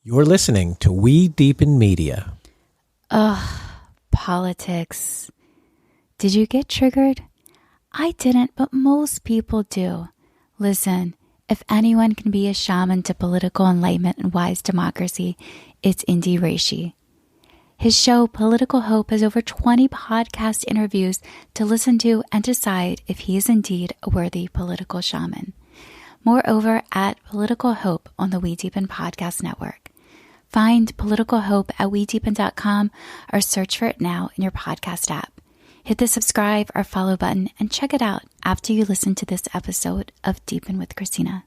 You're listening to We Deepen Media. Ugh, politics. Did you get triggered? I didn't, but most people do. Listen, if anyone can be a shaman to political enlightenment and wise democracy, it's Indy Reishi. His show, Political Hope, has over 20 podcast interviews to listen to and decide if he is indeed a worthy political shaman. Moreover, at Political Hope on the We Deepen Podcast Network. Find Political Hope at WeDeepen.com or search for it now in your podcast app. Hit the subscribe or follow button and check it out after you listen to this episode of Deepen with Christina.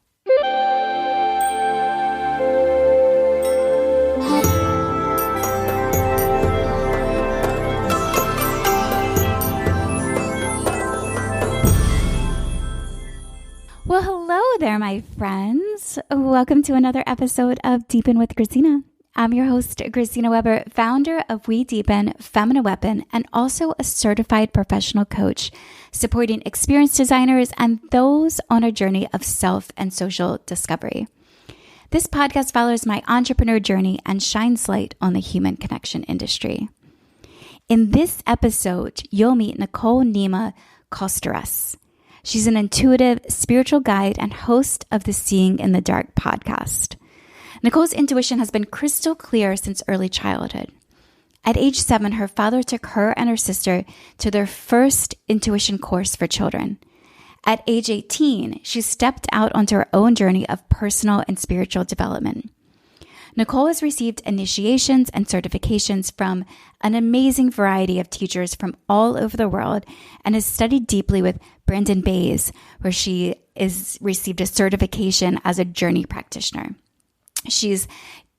Well, hello there, my friends. Welcome to another episode of Deepen with Christina. I'm your host, Christina Weber, founder of We Deepen, Feminine Weapon, and also a certified professional coach, supporting experienced designers and those on a journey of self and social discovery. This podcast follows my entrepreneur journey and shines light on the human connection industry. In this episode, you'll meet Nicole Nyima Costerus. She's an intuitive spiritual guide and host of the Seeing in the Dark podcast. Nicole's intuition has been crystal clear since early childhood. At age 7, her father took her and her sister to their first intuition course for children. At age 18, she stepped out onto her own journey of personal and spiritual development. Nicole has received initiations and certifications from an amazing variety of teachers from all over the world and has studied deeply with Brandon Bays, where she is received a certification as a Journey Practitioner. She's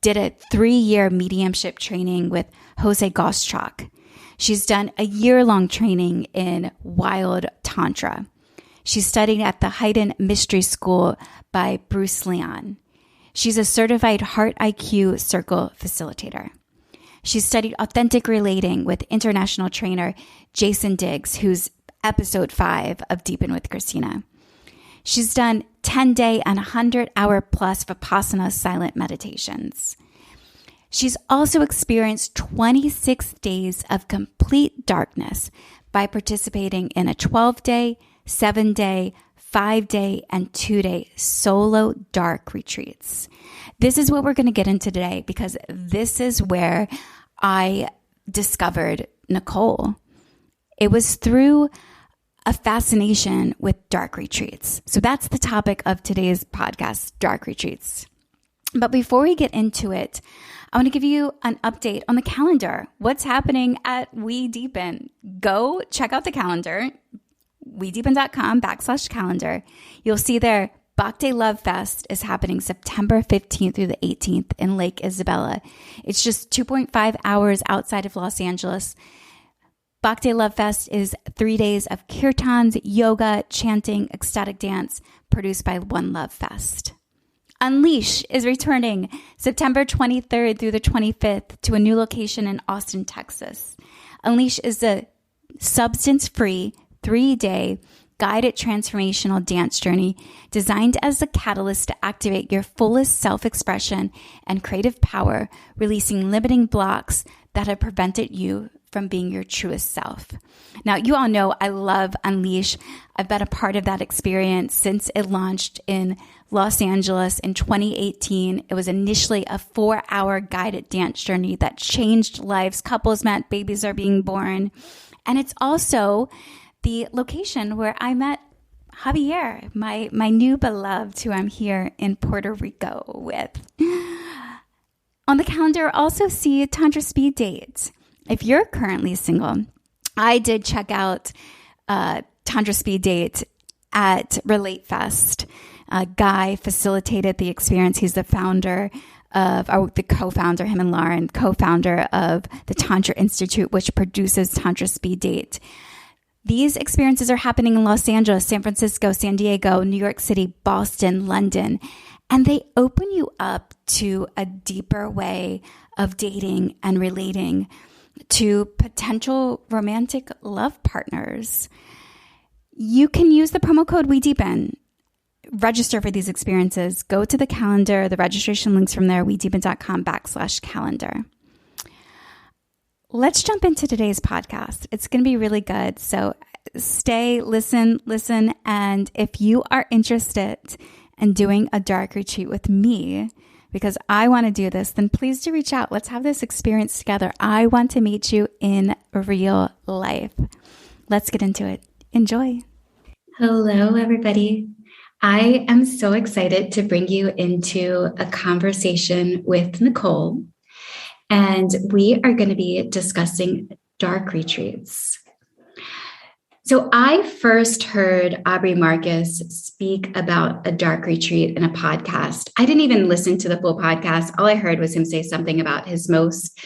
did a 3-year mediumship training with Jose Gosschalk. She's done a year-long training in wild Tantra. She's studied at the Highden Mystery School by Bruce Lyon. She's a certified Heart IQ Circle facilitator. She's studied authentic relating with international trainer Jason Diggs, who's episode 5 of Deepen with Christina. She's done 10-day and 100-hour plus Vipassana Silence Meditations. She's also experienced 26 days of complete darkness by participating in a 12-day, 7-day, 5-day, and 2-day solo dark retreats. This is what we're going to get into today because this is where I discovered Nicole. It was through a fascination with dark retreats. So that's the topic of today's podcast, dark retreats. But before we get into it, I want to give you an update on the calendar. What's happening at We Deepen? Go check out the calendar, wedeepen.com/calendar. You'll see there, Bhakti Love Fest is happening September 15th through the 18th in Lake Isabella. It's just 2.5 hours outside of Los Angeles. Bhakti Love Fest is 3 days of kirtans, yoga, chanting, ecstatic dance produced by One Love Fest. Unleash is returning September 23rd through the 25th to a new location in Austin, Texas. Unleash is a substance-free 3-day guided transformational dance journey designed as a catalyst to activate your fullest self-expression and creative power, releasing limiting blocks that have prevented you from being your truest self. Now, you all know I love Unleash. I've been a part of that experience since it launched in Los Angeles in 2018. It was initially a 4-hour guided dance journey that changed lives. Couples met, babies are being born. And it's also the location where I met Javier, my new beloved, who I'm here in Puerto Rico with. On the calendar, also see a Tantra speed date. If you're currently single, I did check out Tantra speed date at Relate Fest. Guy facilitated the experience. He's the founder of, or the co-founder, him and Lauren, co-founder of the Tantra Institute, which produces Tantra speed date. These experiences are happening in Los Angeles, San Francisco, San Diego, New York City, Boston, London, and they open you up to a deeper way of dating and relating to potential romantic love partners. You can use the promo code WeDeepen register for these experiences, go to the calendar. The registration link's from there, wedeepen.com/calendar. Let's jump into today's podcast. It's going to be really good. So stay, listen. And if you are interested in doing a dark retreat with me, because I want to do this, then please do reach out. Let's have this experience together. I want to meet you in real life. Let's get into it. Enjoy. Hello, everybody. I am so excited to bring you into a conversation with Nicole. And we are going to be discussing dark retreats. So I first heard Audrey Marcus speak about a dark retreat in a podcast. I didn't even listen to the full podcast. All I heard was him say something about his most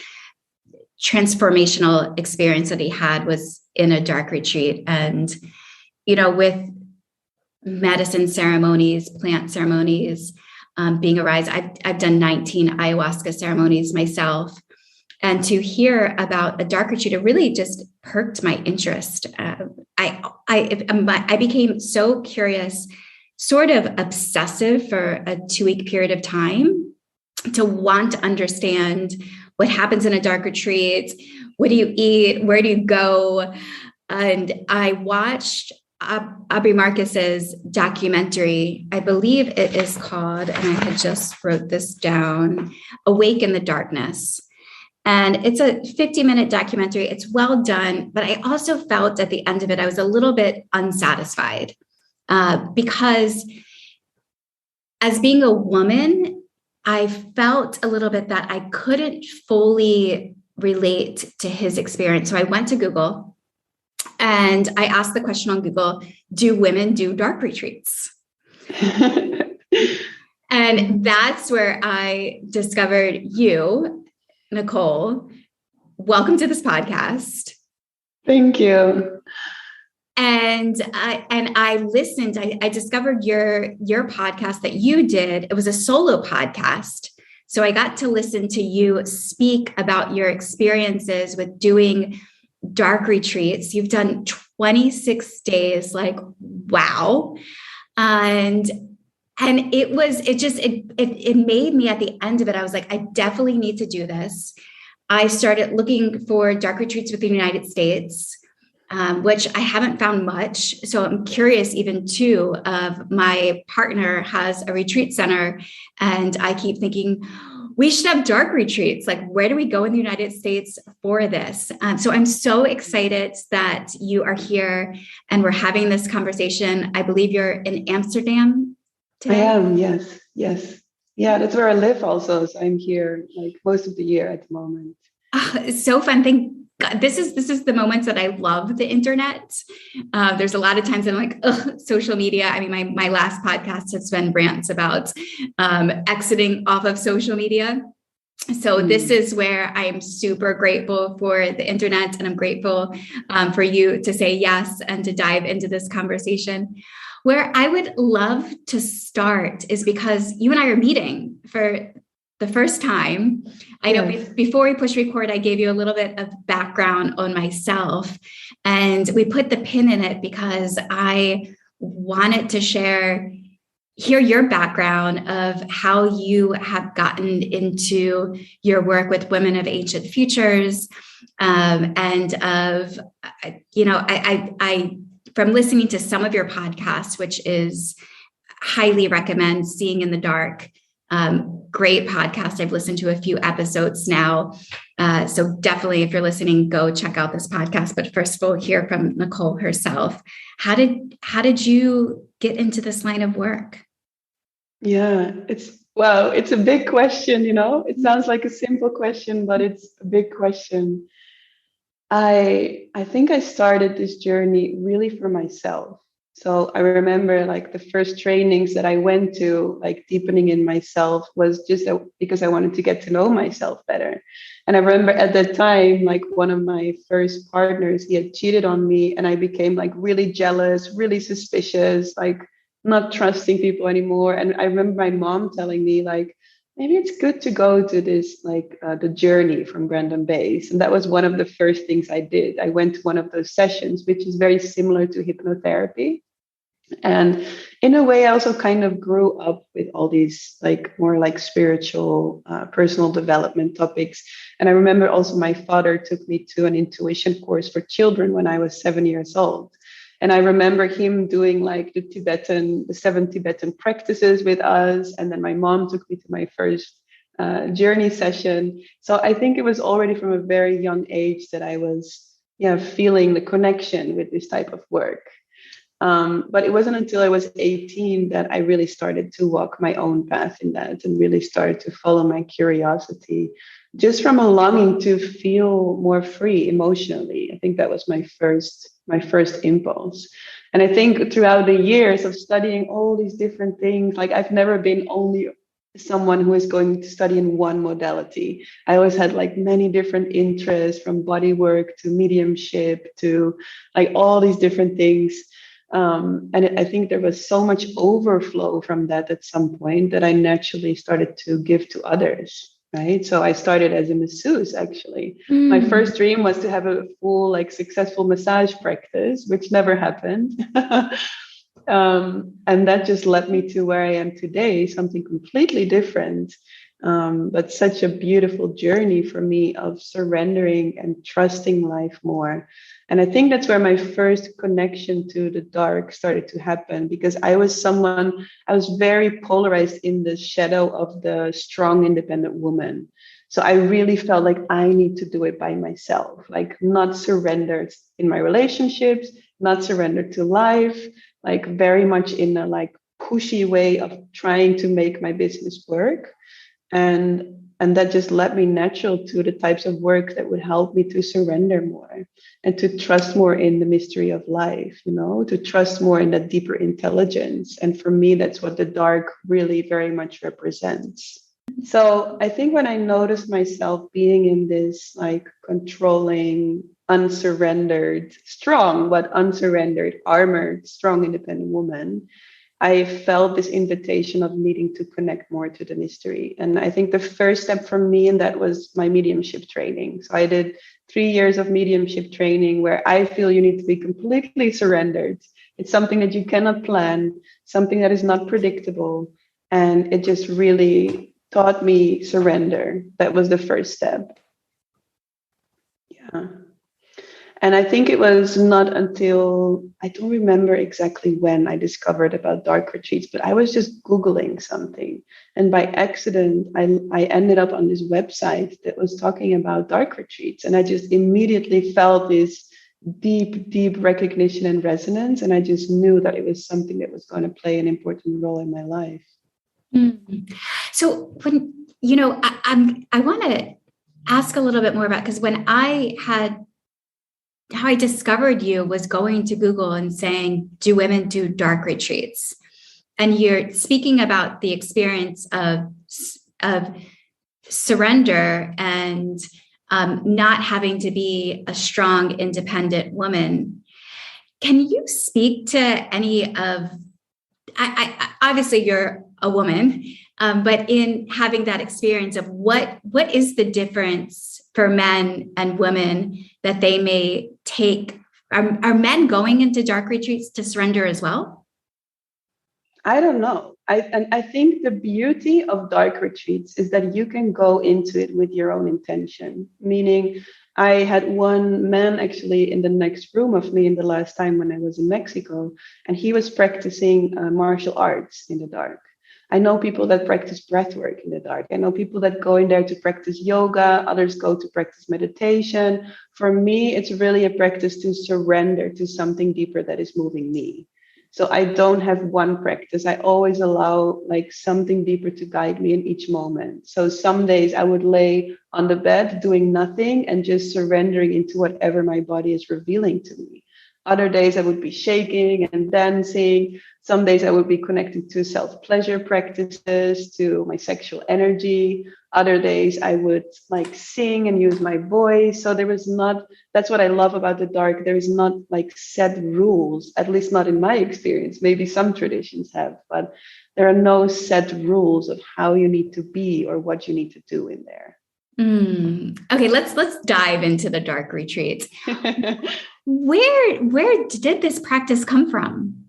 transformational experience that he had was in a dark retreat. And, you know, with medicine ceremonies, plant ceremonies, being a rise, I've done 19 ayahuasca ceremonies myself. And to hear about a dark retreat, it really just perked my interest. I became so curious, sort of obsessive for a 2-week period of time to want to understand what happens in a dark retreat. What do you eat? Where do you go? And I watched Audrey Marcus's documentary. I believe it is called, and I had just wrote this down, Awake in the Darkness. And it's a 50-minute documentary. It's well done, but I also felt at the end of it, I was a little bit unsatisfied because as being a woman, I felt a little bit that I couldn't fully relate to his experience. So I went to Google and I asked the question on Google, do women do dark retreats? And that's where I discovered you, Nicole. Welcome to this podcast. Thank you. And I listened. I discovered your podcast that you did. It was a solo podcast. So I got to listen to you speak about your experiences with doing dark retreats. You've done 26 days, like, wow. And it made me, at the end of it, I was like, I definitely need to do this. I started looking for dark retreats within the United States, which I haven't found much. So I'm curious even too, of my partner has a retreat center and I keep thinking we should have dark retreats. Like, where do we go in the United States for this? So I'm so excited that you are here and we're having this conversation. I believe you're in Amsterdam today. I am, yes. Yeah, that's where I live also. So I'm here like most of the year at the moment. Oh, it's so fun. Thank God. This is the moments that I love the internet. There's a lot of times I'm like, social media. I mean, my last podcast has been rants about exiting off of social media. So this is where I am super grateful for the internet, and I'm grateful for you to say yes and to dive into this conversation. Where I would love to start is because you and I are meeting for the first time. I know before we push record, I gave you a little bit of background on myself, and we put the pin in it because I wanted to hear your background of how you have gotten into your work with women of ancient futures, and of, I from listening to some of your podcasts, which is highly recommend Seeing in the Dark. Great podcast. I've listened to a few episodes now. So definitely, if you're listening, go check out this podcast. But first we'll hear from Nicole herself. How did you get into this line of work? Yeah, it's a big question, It sounds like a simple question, but it's a big question. I think I started this journey really for myself. So I remember like the first trainings that I went to, like deepening in myself, was just because I wanted to get to know myself better. And I remember at that time, like one of my first partners, he had cheated on me, and I became like really jealous, really suspicious, like not trusting people anymore. And I remember my mom telling me like, maybe it's good to go to this, like the Journey from Gland Base. And that was one of the first things I did. I went to one of those sessions, which is very similar to hypnotherapy. And in a way, I also kind of grew up with all these like more like spiritual, personal development topics. And I remember also my father took me to an intuition course for children when I was 7 years old. And I remember him doing like the 7 Tibetan practices with us. And then my mom took me to my first journey session. So I think it was already from a very young age that I was, feeling the connection with this type of work. But it wasn't until I was 18 that I really started to walk my own path in that and really started to follow my curiosity, just from a longing to feel more free emotionally. I think that was my first impulse. And I think throughout the years of studying all these different things, like I've never been only someone who is going to study in one modality. I always had like many different interests, from body work to mediumship to like all these different things. And I think there was so much overflow from that at some point that I naturally started to give to others. Right. So I started as a masseuse, actually. My first dream was to have a full, like, successful massage practice, which never happened. And that just led me to where I am today, something completely different. But such a beautiful journey for me of surrendering and trusting life more. And I think that's where my first connection to the dark started to happen, because I was very polarized in the shadow of the strong, independent woman. So I really felt like I need to do it by myself, like not surrendered in my relationships, not surrendered to life, like very much in a like pushy way of trying to make my business work. And that just led me natural to the types of work that would help me to surrender more and to trust more in the mystery of life, to trust more in that deeper intelligence. And for me, that's what the dark really very much represents. So I think when I noticed myself being in this like controlling, unsurrendered, strong, but unsurrendered, armored, strong, independent woman, I felt this invitation of needing to connect more to the mystery. And I think the first step for me in that was my mediumship training. So I did 3 years of mediumship training where I feel you need to be completely surrendered. It's something that you cannot plan, something that is not predictable. And it just really taught me surrender. That was the first step. Yeah. And I think it was not until, I don't remember exactly when I discovered about dark retreats, but I was just Googling something. And by accident, I ended up on this website that was talking about dark retreats. And I just immediately felt this deep, deep recognition and resonance. And I just knew that it was something that was going to play an important role in my life. Mm-hmm. So when, I want to ask a little bit more about, because when how I discovered you was going to Google and saying, do women do dark retreats? And you're speaking about the experience of surrender and not having to be a strong, independent woman. Can you speak to any of, I obviously you're a woman, but in having that experience of what is the difference for men and women that they may take? Are men going into dark retreats to surrender as well? I don't know. I think the beauty of dark retreats is that you can go into it with your own intention. Meaning, I had one man actually in the next room of me in the last time when I was in Mexico, and he was practicing martial arts in the dark. I know people that practice breath work in the dark. I know people that go in there to practice yoga. Others go to practice meditation. For me, it's really a practice to surrender to something deeper that is moving me. So I don't have one practice. I always allow like something deeper to guide me in each moment. So some days I would lay on the bed doing nothing and just surrendering into whatever my body is revealing to me. Other days I would be shaking and dancing. Some days I would be connected to self-pleasure practices, to my sexual energy. Other days I would like sing and use my voice. So that's what I love about the dark. There is not like set rules, at least not in my experience. Maybe some traditions have, but there are no set rules of how you need to be or what you need to do in there. Okay, let's dive into the dark retreat. Where did this practice come from?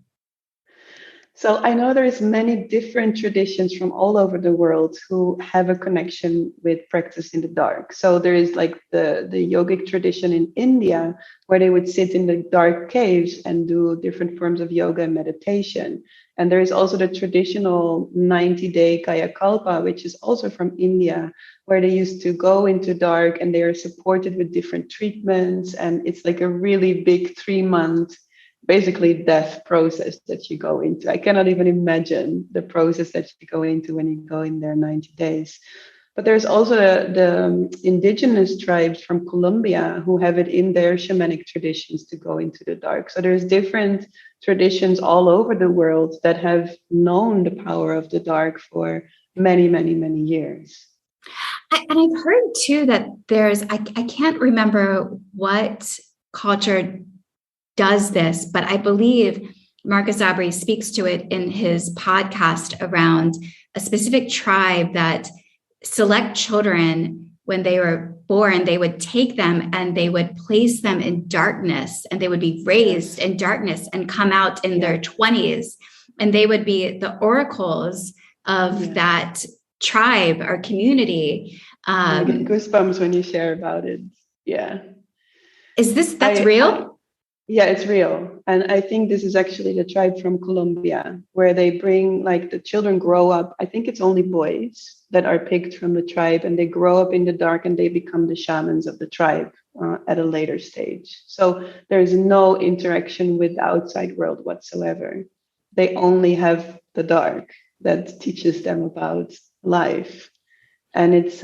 So I know there's many different traditions from all over the world who have a connection with practice in the dark. So there is like the yogic tradition in India, where they would sit in the dark caves and do different forms of yoga and meditation. And there is also the traditional 90-day Kaya Kalpa, which is also from India, where they used to go into dark and they are supported with different treatments. And it's like a really big 3-month basically death process that you go into. I cannot even imagine the process that you go into when you go in there 90 days. But there's also the indigenous tribes from Colombia who have it in their shamanic traditions to go into the dark. So there's different traditions all over the world that have known the power of the dark for many, many, many years. And I've heard too that there's, I can't remember what culture does this, but I believe Marcus Aubrey speaks to it in his podcast around a specific tribe that select children when they were born. They would take them and they would place them in darkness, and they would be raised in darkness and come out in their 20s. And they would be the oracles of that tribe or community. I get goosebumps when you share about it. Yeah. Is that's real? Yeah, it's real. And I think this is actually the tribe from Colombia, where they bring, like, the children grow up. I think it's only boys that are picked from the tribe, and they grow up in the dark and they become the shamans of the tribe at a later stage. So there's no interaction with the outside world whatsoever. They only have the dark that teaches them about life. And it's,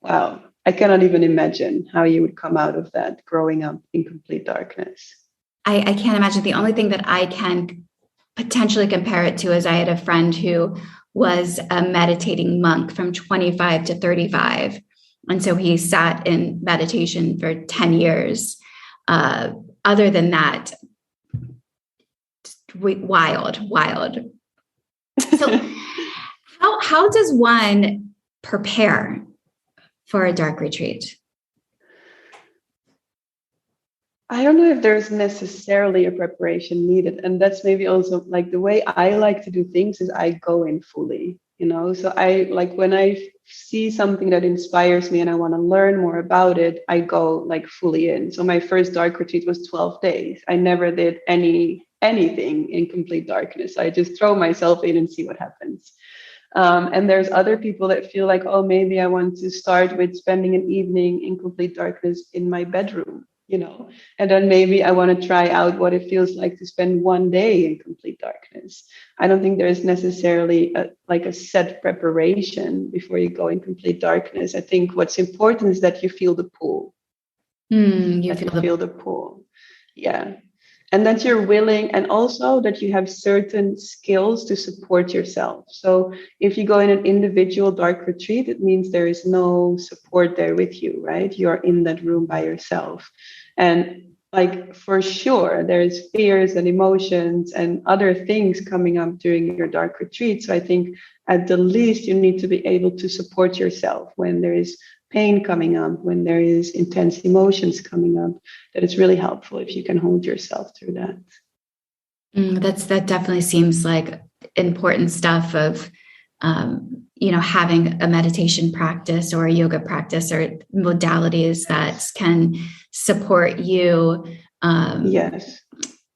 wow. I cannot even imagine how you would come out of that growing up in complete darkness. I can't imagine. The only thing that I can potentially compare it to is I had a friend who was a meditating monk from 25 to 35. And so he sat in meditation for 10 years. Other than that, wild. So how does one prepare for a dark retreat? I don't know if there's necessarily a preparation needed. And that's maybe also like the way I like to do things is I go in fully, So I like when I see something that inspires me and I want to learn more about it, I go like fully in. So my first dark retreat was 12 days. I never did anything in complete darkness. I just throw myself in and see what happens. And there's other people that feel like, oh, maybe I want to start with spending an evening in complete darkness in my bedroom, and then maybe I want to try out what it feels like to spend one day in complete darkness. I don't think there's necessarily a set preparation before you go in complete darkness. I think what's important is that you feel the pull. You feel the pull. Yeah. And that you're willing, and also that you have certain skills to support yourself. So if you go in an individual dark retreat, it means there is no support there with you, right? You're in that room by yourself. And like, for sure, there's fears and emotions and other things coming up during your dark retreat. So I think at the least you need to be able to support yourself when there is pain coming up, when there is intense emotions coming up, that it's really helpful if you can hold yourself through that. That definitely seems like important stuff of, having a meditation practice or a yoga practice or modalities that can support you. Yes.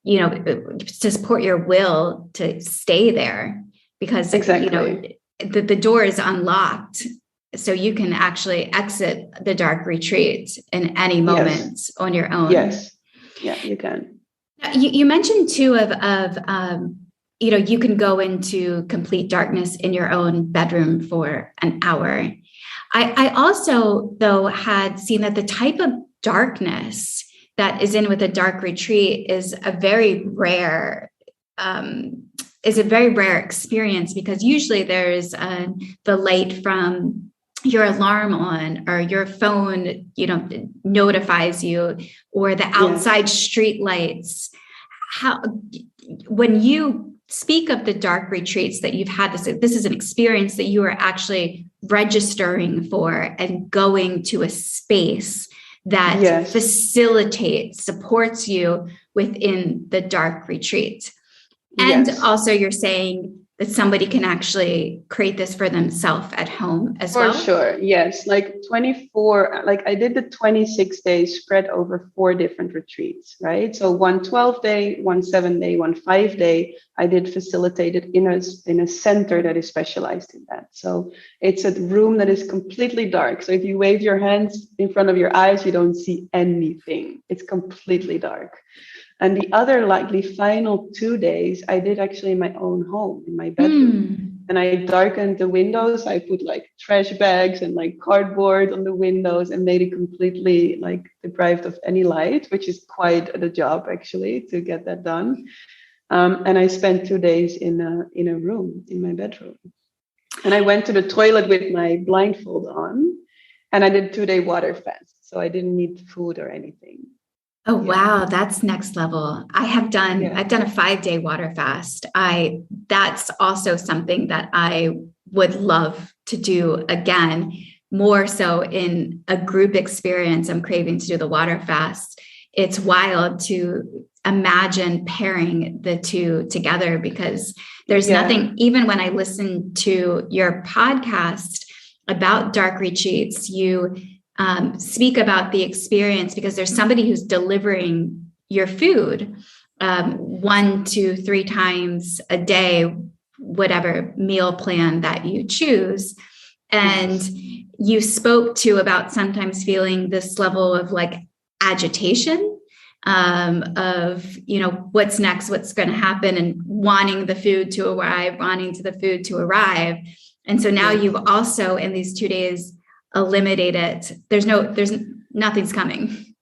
To support your will to stay there, because, exactly. The door is unlocked. So you can actually exit the dark retreat in any moment on your own. Yes. Yeah, you can. You mentioned too of you can go into complete darkness in your own bedroom for an hour. I also, though, had seen that the type of darkness that is in with a dark retreat is a very rare experience, because usually there's the light from your alarm on, or your phone, notifies you, or the outside street lights. When you speak of the dark retreats that you've had, this is an experience that you are actually registering for and going to a space that facilitates, supports you within the dark retreat. And Yes. also you're saying that somebody can actually create this for themselves at home as well? For sure, yes. Like 24, like I did the 26 days spread over 4 different retreats, right? So one 12-day, one 7-day, one 5-day. I did facilitated in a center that is specialized in that. So it's a room that is completely dark. So if you wave your hands in front of your eyes, you don't see anything. It's completely dark. And the other likely final 2 days, I did actually in my own home, in my bedroom. And I darkened the windows. I put like trash bags and like cardboard on the windows and made it completely like deprived of any light, which is quite the job actually to get that done. And I spent 2 days in a room, in my bedroom. And I went to the toilet with my blindfold on, and I did 2-day water fast. So I didn't need food or anything. Oh, wow. That's next level. I've done a 5-day water fast. That's also something that I would love to do again, more so in a group experience. I'm craving to do the water fast. It's wild to imagine pairing the two together, because there's nothing, even when I listen to your podcast about dark retreats, you speak about the experience, because there's somebody who's delivering your food 1 to 3 times a day, whatever meal plan that you choose. And you spoke to about sometimes feeling this level of like agitation of, what's next, what's going to happen, and wanting the food to arrive, And so now you've also, in these 2 days, eliminate it. Nothing's coming.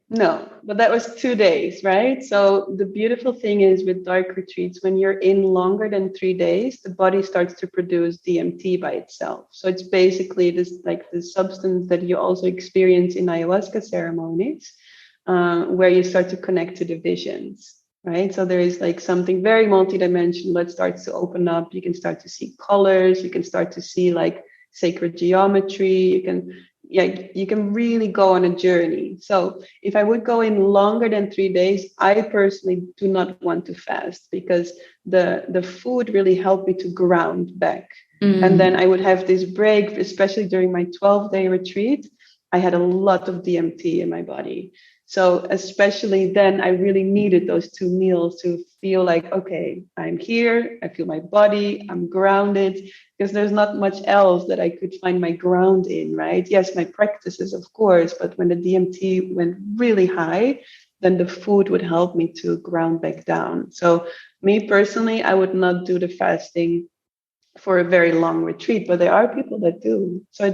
No, but that was 2 days, right? So the beautiful thing is with dark retreats, when you're in longer than 3 days, the body starts to produce DMT by itself. So it's basically this, like the substance that you also experience in ayahuasca ceremonies, where you start to connect to the visions, right? So there is like something very multidimensional that starts to open up. You can start to see colors. You can start to see like sacred geometry. You can really go on a journey. So if I would go in longer than 3 days, I personally do not want to fast, because the food really helped me to ground back. And then I would have this break, especially during my 12-day retreat. I had a lot of DMT in my body. So especially then, I really needed those 2 meals to feel like, okay, I'm here, I feel my body, I'm grounded, because there's not much else that I could find my ground in, right? Yes, my practices, of course, but when the DMT went really high, then the food would help me to ground back down. So me personally, I would not do the fasting for a very long retreat, but there are people that do. So I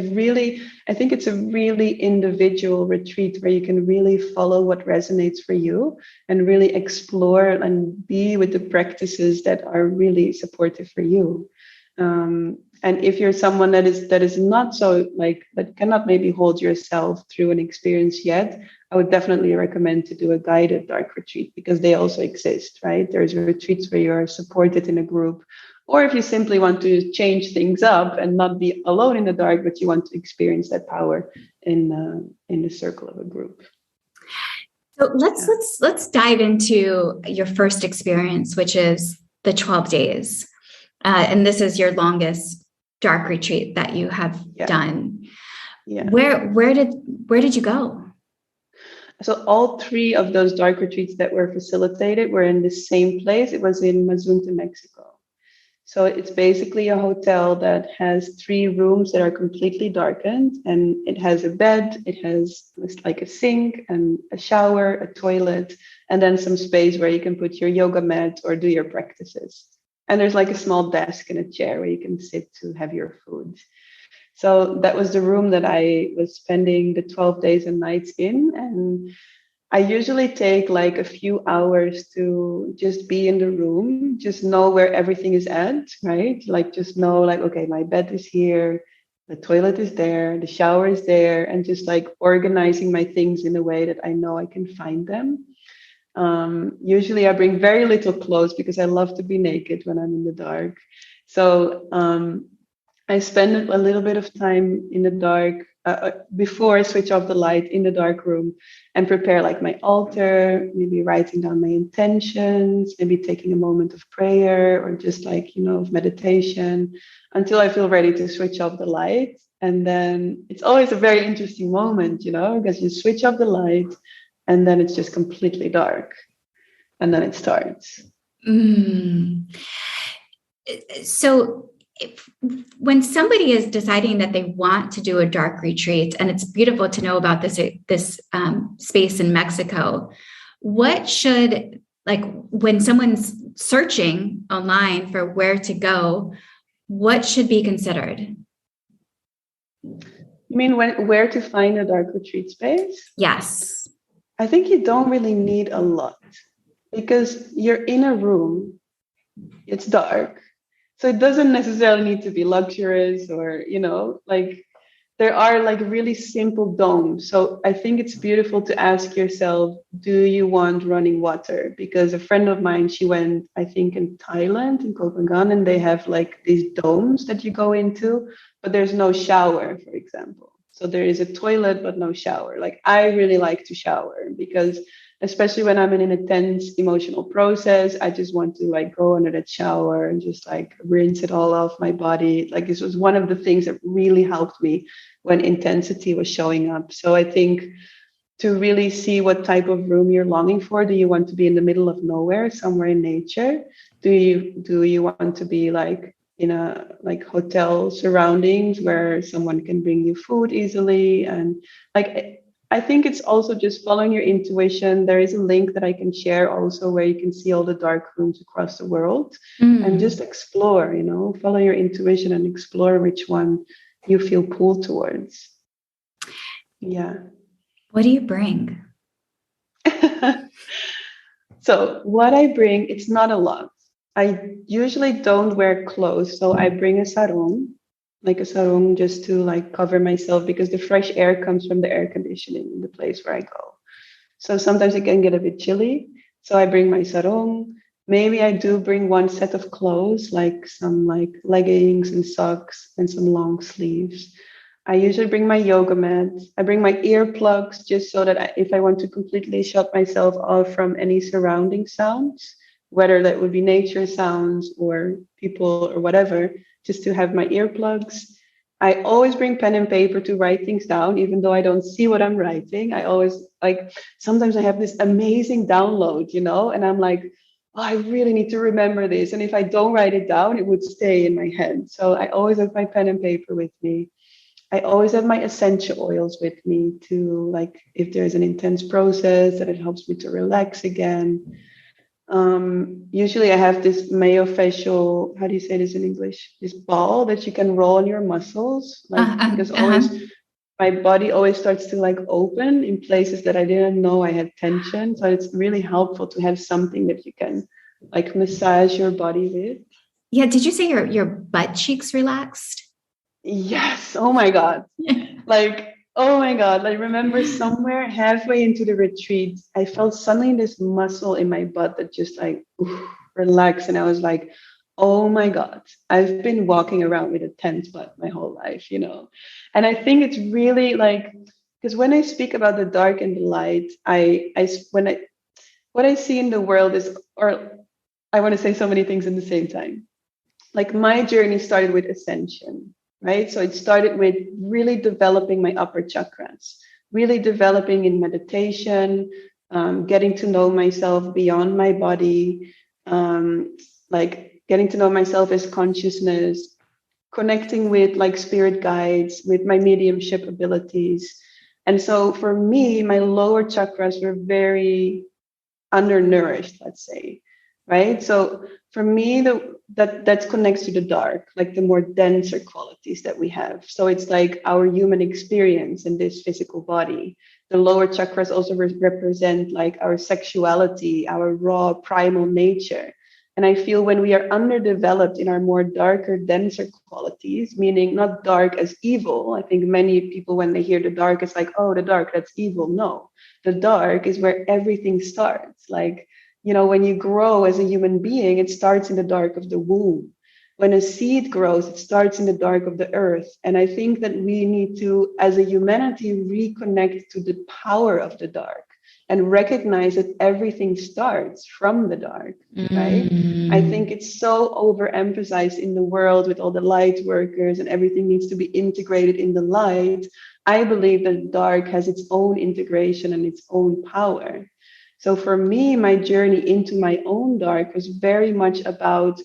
think it's a really individual retreat where you can really follow what resonates for you and really explore and be with the practices that are really supportive for you. And if you're someone that is not so like, that cannot maybe hold yourself through an experience yet, I would definitely recommend to do a guided dark retreat, because they also exist, right? There's retreats where you're supported in a group. Or if you simply want to change things up and not be alone in the dark, but you want to experience that power in the circle of a group. So let's dive into your first experience, which is the 12 days. And this is your longest dark retreat that you have done. Yeah. Where did you go? So all 3 of those dark retreats that were facilitated were in the same place. It was in Mazunte, Mexico. So it's basically a hotel that has 3 rooms that are completely darkened, and it has a bed, it has like a sink and a shower, a toilet, and then some space where you can put your yoga mat or do your practices. And there's like a small desk and a chair where you can sit to have your food. So that was the room that I was spending the 12 days and nights in. And I usually take like a few hours to just be in the room, just know where everything is at, right? Like just know like, okay, my bed is here, the toilet is there, the shower is there, and just like organizing my things in a way that I know I can find them. Usually I bring very little clothes because I love to be naked when I'm in the dark. So I spend a little bit of time in the dark before I switch off the light in the dark room and prepare like my altar, maybe writing down my intentions, maybe taking a moment of prayer or just like, of meditation until I feel ready to switch off the light. And then it's always a very interesting moment, because you switch off the light and then it's just completely dark. And then it starts. So when somebody is deciding that they want to do a dark retreat, and it's beautiful to know about this space in Mexico, what should, like when someone's searching online for where to go, what should be considered? You mean where to find a dark retreat space? Yes. I think you don't really need a lot because you're in a room, it's dark. So it doesn't necessarily need to be luxurious or, like there are like really simple domes. So I think it's beautiful to ask yourself, do you want running water? Because a friend of mine, she went, I think in Thailand, in Copenhagen, and they have like these domes that you go into, but there's no shower, for example. So there is a toilet, but no shower. Like I really like to shower because especially when I'm in an intense emotional process, I just want to like go under that shower and just like rinse it all off my body. Like this was one of the things that really helped me when intensity was showing up. So I think to really see what type of room you're longing for, do you want to be in the middle of nowhere, somewhere in nature? Do you want to be like in a like hotel surroundings where someone can bring you food easily? And like, I think it's also just following your intuition. There is a link that I can share also where you can see all the dark rooms across the world and just explore, follow your intuition and explore which one you feel pulled towards. Yeah. What do you bring? So what I bring, it's not a lot. I usually don't wear clothes. So I bring a sarong, like a sarong just to like cover myself because the fresh air comes from the air conditioning in the place where I go. So sometimes it can get a bit chilly. So I bring my sarong. Maybe I do bring one set of clothes, like some like leggings and socks and some long sleeves. I usually bring my yoga mat. I bring my earplugs just so that if I want to completely shut myself off from any surrounding sounds, whether that would be nature sounds or people or whatever, just to have my earplugs. I always bring pen and paper to write things down, even though I don't see what I'm writing. I always sometimes I have this amazing download, and I'm like, oh, I really need to remember this. And if I don't write it down, it would stay in my head. So I always have my pen and paper with me. I always have my essential oils with me to like, if there's an intense process that it helps me to relax again. Usually I have this myofascial, how do you say this in English? This ball that you can roll on your muscles, because always my body always starts to like open in places that I didn't know I had tension. So it's really helpful to have something that you can like massage your body with. Yeah. Did you say your butt cheeks relaxed? Yes. Oh my God. Oh my God. I remember somewhere halfway into the retreat, I felt suddenly this muscle in my butt that just like relaxed. And I was like, oh my God, I've been walking around with a tense butt my whole life, And I think it's really like, because when I speak about the dark and the light, what I see in the world is, or I want to say so many things at the same time. Like my journey started with ascension. Right? So it started with really developing my upper chakras, really developing in meditation, getting to know myself beyond my body, like getting to know myself as consciousness, connecting with like spirit guides, with my mediumship abilities. And so for me, my lower chakras were very undernourished, let's say. Right. So for me, that connects to the dark, like the more denser qualities that we have. So it's like our human experience in this physical body. The lower chakras also represent like our sexuality, our raw primal nature. And I feel when we are underdeveloped in our more darker, denser qualities, meaning not dark as evil. I think many people, when they hear the dark, it's like, oh, the dark, that's evil. No, the dark is where everything starts. Like, when you grow as a human being, it starts in the dark of the womb. when a seed grows, it starts in the dark of the earth. And I think that we need to, as a humanity, reconnect to the power of the dark and recognize that everything starts from the dark, right? I think it's so overemphasized in the world with all the light workers and everything needs to be integrated in the light. I believe that dark has its own integration and its own power. So for me, my journey into my own dark was very much about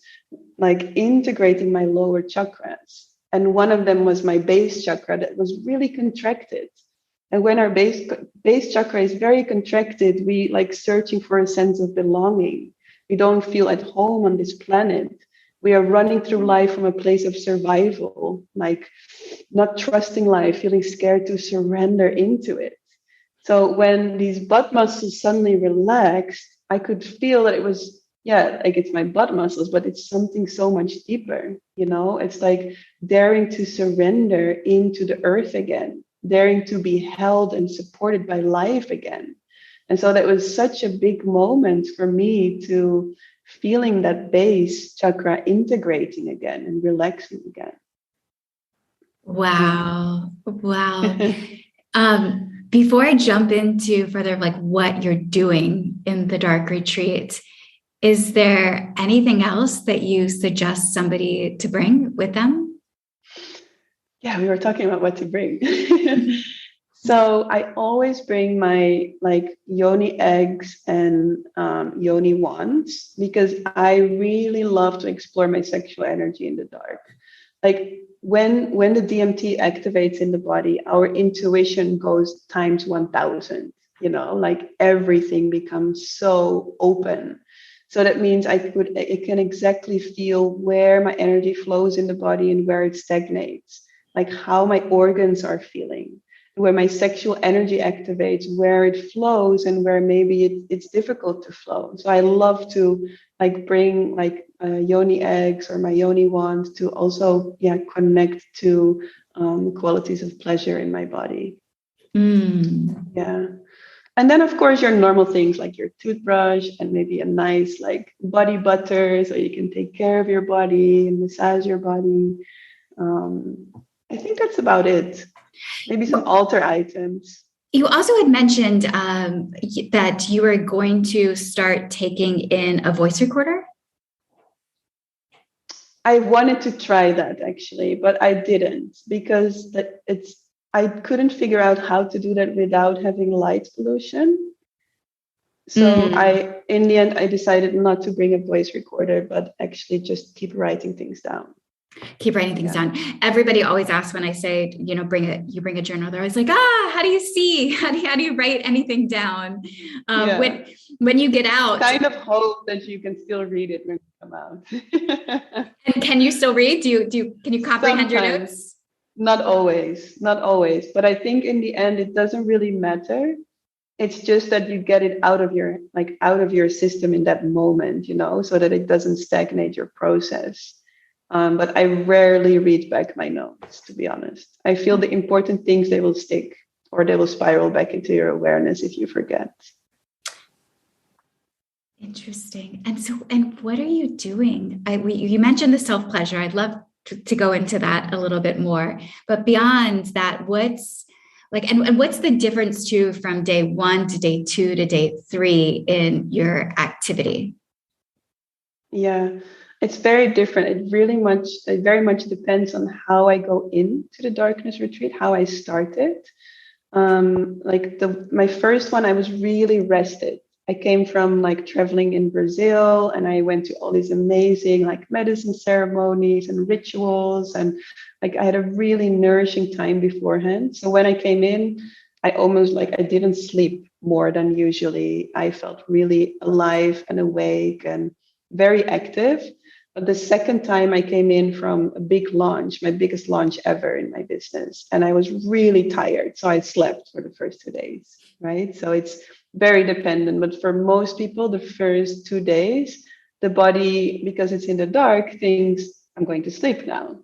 like integrating my lower chakras. And one of them was my base chakra that was really contracted. And when our base chakra is very contracted, we like searching for a sense of belonging. We don't feel at home on this planet. We are running through life from a place of survival, like not trusting life, feeling scared to surrender into it. So when these butt muscles suddenly relaxed, I could feel that it was, like it's my butt muscles, but it's something so much deeper, It's like daring to surrender into the earth again, daring to be held and supported by life again. And so that was such a big moment for me to feeling that base chakra integrating again and relaxing again. Wow. Before I jump into further of like what you're doing in the dark retreat, is there anything else that you suggest somebody to bring with them? Yeah, we were talking about what to bring. So I always bring my like yoni eggs and yoni wands because I really love to explore my sexual energy in the dark. Like when the DMT activates in the body, our intuition goes times 1,000, like everything becomes so open. So that means I can exactly feel where my energy flows in the body and where it stagnates, like how my organs are feeling, where my sexual energy activates, where it flows and where maybe it's difficult to flow. So I love to like bring like yoni eggs or my yoni wand to also connect to qualities of pleasure in my body. And then of course your normal things like your toothbrush and maybe a nice like body butter so you can take care of your body and massage your body. I think that's about it. Maybe some altar items. You also had mentioned that you were going to start taking in a voice recorder. I wanted to try that actually, but I didn't because I couldn't figure out how to do that without having light pollution. So in the end, I decided not to bring a voice recorder, but actually just keep writing things down. Keep writing things down. Everybody always asks when I say, bring a journal. They're always like, how do you see? How do you write anything down? When you get out, kind of hope that you can still read it when you come out. And can you still read? Can you comprehend your notes? Not always, but I think in the end it doesn't really matter. It's just that you get it out of your system in that moment, so that it doesn't stagnate your process. But I rarely read back my notes, to be honest. I feel the important things, they will stick or they will spiral back into your awareness if you forget. Interesting. And what are you doing? You mentioned the self-pleasure. I'd love to go into that a little bit more. But beyond that, what's the difference too from day 1 to day 2 to day 3 in your activity? Yeah. It's very different. It very much depends on how I go into the darkness retreat, how I started. My first one, I was really rested. I came from like traveling in Brazil and I went to all these amazing like medicine ceremonies and rituals. And like I had a really nourishing time beforehand. So when I came in, I almost I didn't sleep more than usually. I felt really alive and awake and very active. But the second time I came in from a big launch, my biggest launch ever in my business, and I was really tired. So I slept for the first 2 days, right? So it's very dependent. But for most people, the first 2 days, the body, because it's in the dark, thinks, I'm going to sleep now,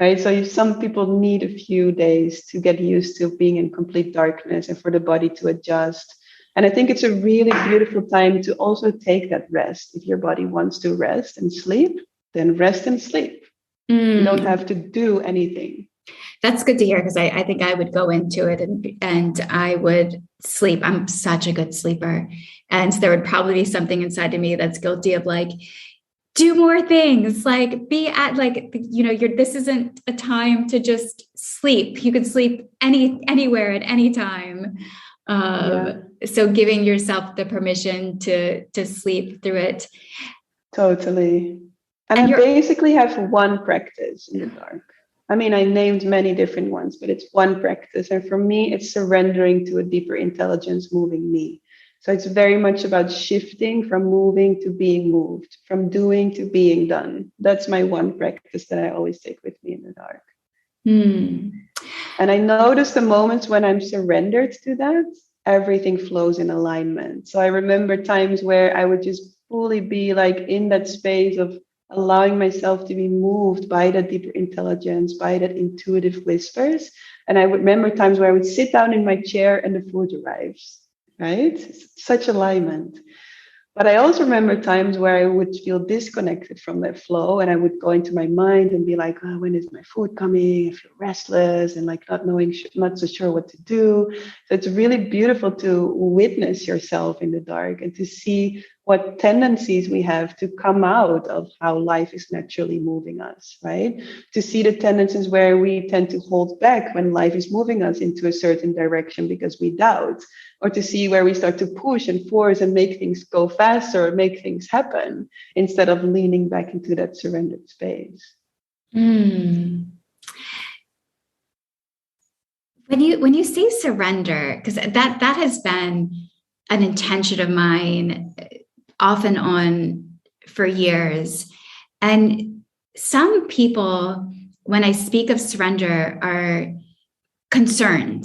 right? So some people need a few days to get used to being in complete darkness and for the body to adjust. And I think it's a really beautiful time to also take that rest. If your body wants to rest and sleep, then rest and sleep. You don't have to do anything. That's good to hear, because I think I would go into it and I would sleep. I'm such a good sleeper. And there would probably be something inside of me that's guilty of like, do more things, like be at like, this isn't a time to just sleep. You could sleep anywhere at any time. So giving yourself the permission to sleep through it. Totally. And I basically have one practice in the dark. I mean, I named many different ones, but it's one practice. And for me, it's surrendering to a deeper intelligence moving me. So it's very much about shifting from moving to being moved, from doing to being done. That's my one practice that I always take with me in the dark. And I notice the moments when I'm surrendered to that, everything flows in alignment. So I remember times where I would just fully be like in that space of allowing myself to be moved by that deeper intelligence, by that intuitive whispers. And I would remember times where I would sit down in my chair and the food arrives, right? Such alignment. But I also remember times where I would feel disconnected from that flow, and I would go into my mind and be like, oh, when is my food coming? I feel restless and like not so sure what to do. So it's really beautiful to witness yourself in the dark and to see what tendencies we have to come out of how life is naturally moving us, right? To see the tendencies where we tend to hold back when life is moving us into a certain direction because we doubt, or to see where we start to push and force and make things go faster or make things happen instead of leaning back into that surrendered space. When you say surrender, because that has been an intention of mine off and on for years. And some people, when I speak of surrender, are concerned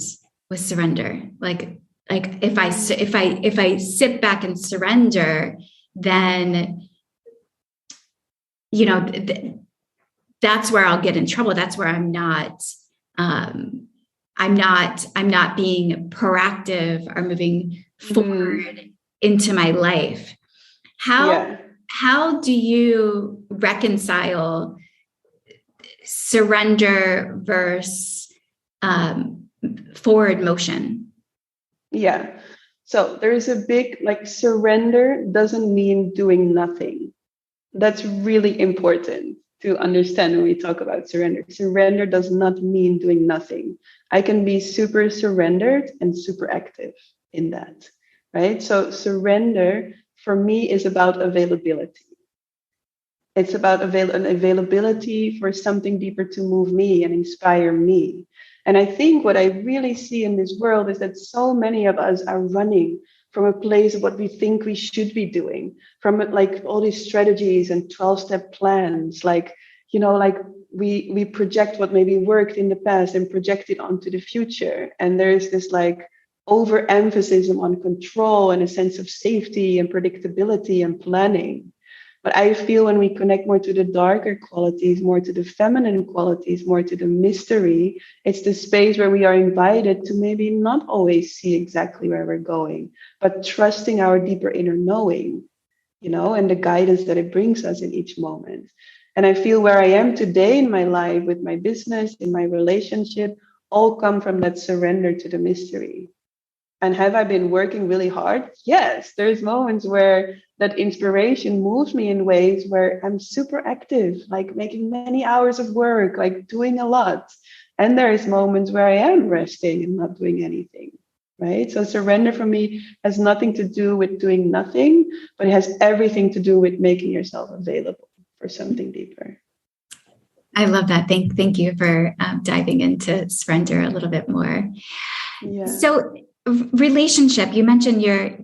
with surrender. Like if I sit back and surrender, then, that's where I'll get in trouble. That's where I'm not being proactive or moving forward into my life. How do you reconcile surrender versus forward motion? Yeah. So there is a big, surrender doesn't mean doing nothing. That's really important to understand when we talk about surrender. Surrender does not mean doing nothing. I can be super surrendered and super active in that, right? So surrender for me is about availability. It's about an availability for something deeper to move me and inspire me. And I think what I really see in this world is that so many of us are running from a place of what we think we should be doing, from all these strategies and 12-step plans, we project what maybe worked in the past and project it onto the future. And there's this overemphasis on control and a sense of safety and predictability and planning. But I feel when we connect more to the darker qualities, more to the feminine qualities, more to the mystery, it's the space where we are invited to maybe not always see exactly where we're going, but trusting our deeper inner knowing, and the guidance that it brings us in each moment. And I feel where I am today in my life, with my business, in my relationship, all come from that surrender to the mystery. And have I been working really hard? Yes, there's moments where that inspiration moves me in ways where I'm super active, making many hours of work, doing a lot. And there's moments where I am resting and not doing anything, right? So surrender for me has nothing to do with doing nothing, but it has everything to do with making yourself available for something deeper. I love that. Thank you for diving into surrender a little bit more. Yeah. So relationship, you mentioned you're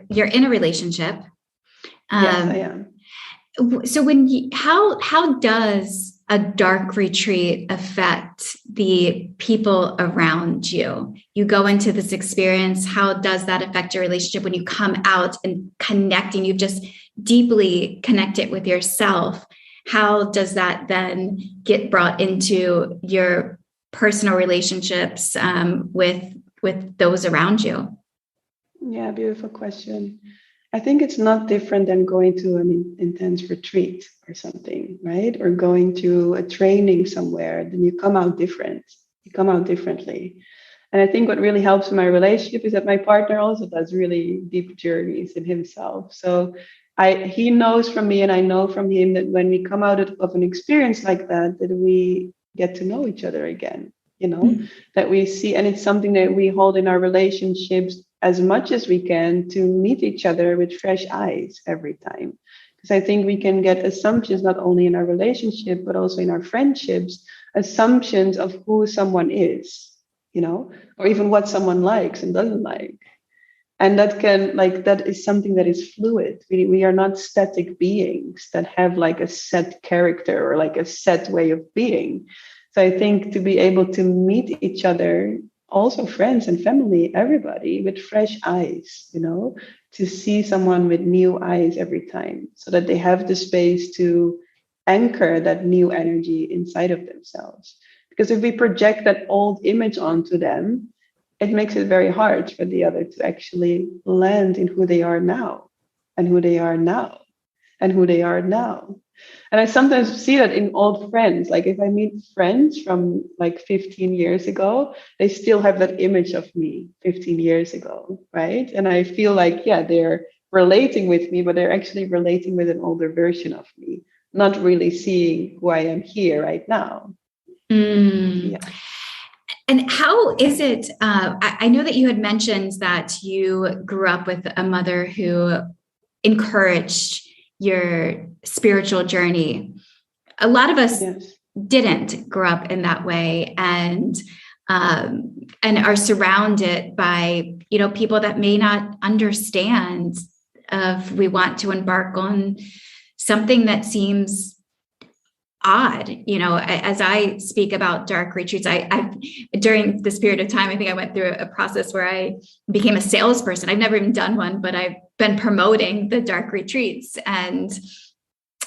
in a relationship. Yes, I am. So how does a dark retreat affect the people around you? You go into this experience. How does that affect your relationship when you come out and connecting? You've just deeply connected with yourself. How does that then get brought into your personal relationships with those around you? Yeah, beautiful question. I think it's not different than going to an intense retreat or something, right? Or going to a training somewhere. Then you come out different. You come out differently. And I think what really helps in my relationship is that my partner also does really deep journeys in himself. So he knows from me and I know from him that when we come out of an experience like that, that we get to know each other again, that we see, and it's something that we hold in our relationships as much as we can, to meet each other with fresh eyes every time. Because I think we can get assumptions not only in our relationship, but also in our friendships, assumptions of who someone is, or even what someone likes and doesn't like. And that is something that is fluid. We are not static beings that have like a set character or like a set way of being. So I think to be able to meet each other, also friends and family, everybody, with fresh eyes, to see someone with new eyes every time, so that they have the space to anchor that new energy inside of themselves. Because if we project that old image onto them, it makes it very hard for the other to actually land in who they are now, and who they are now, and who they are now. And I sometimes see that in old friends. Like if I meet friends from like 15 years ago, they still have that image of me 15 years ago, right? And I feel like, yeah, they're relating with me, but they're actually relating with an older version of me, not really seeing who I am here right now. Yeah. And how is it? I know that you had mentioned that you grew up with a mother who encouraged your spiritual journey. A lot of us didn't grow up in that way, and are surrounded by, people that may not understand if we want to embark on something that seems odd. As I speak about dark retreats, I during this period of time, I think I went through a process where I became a salesperson. I've never even done one, but I've been promoting the dark retreats, and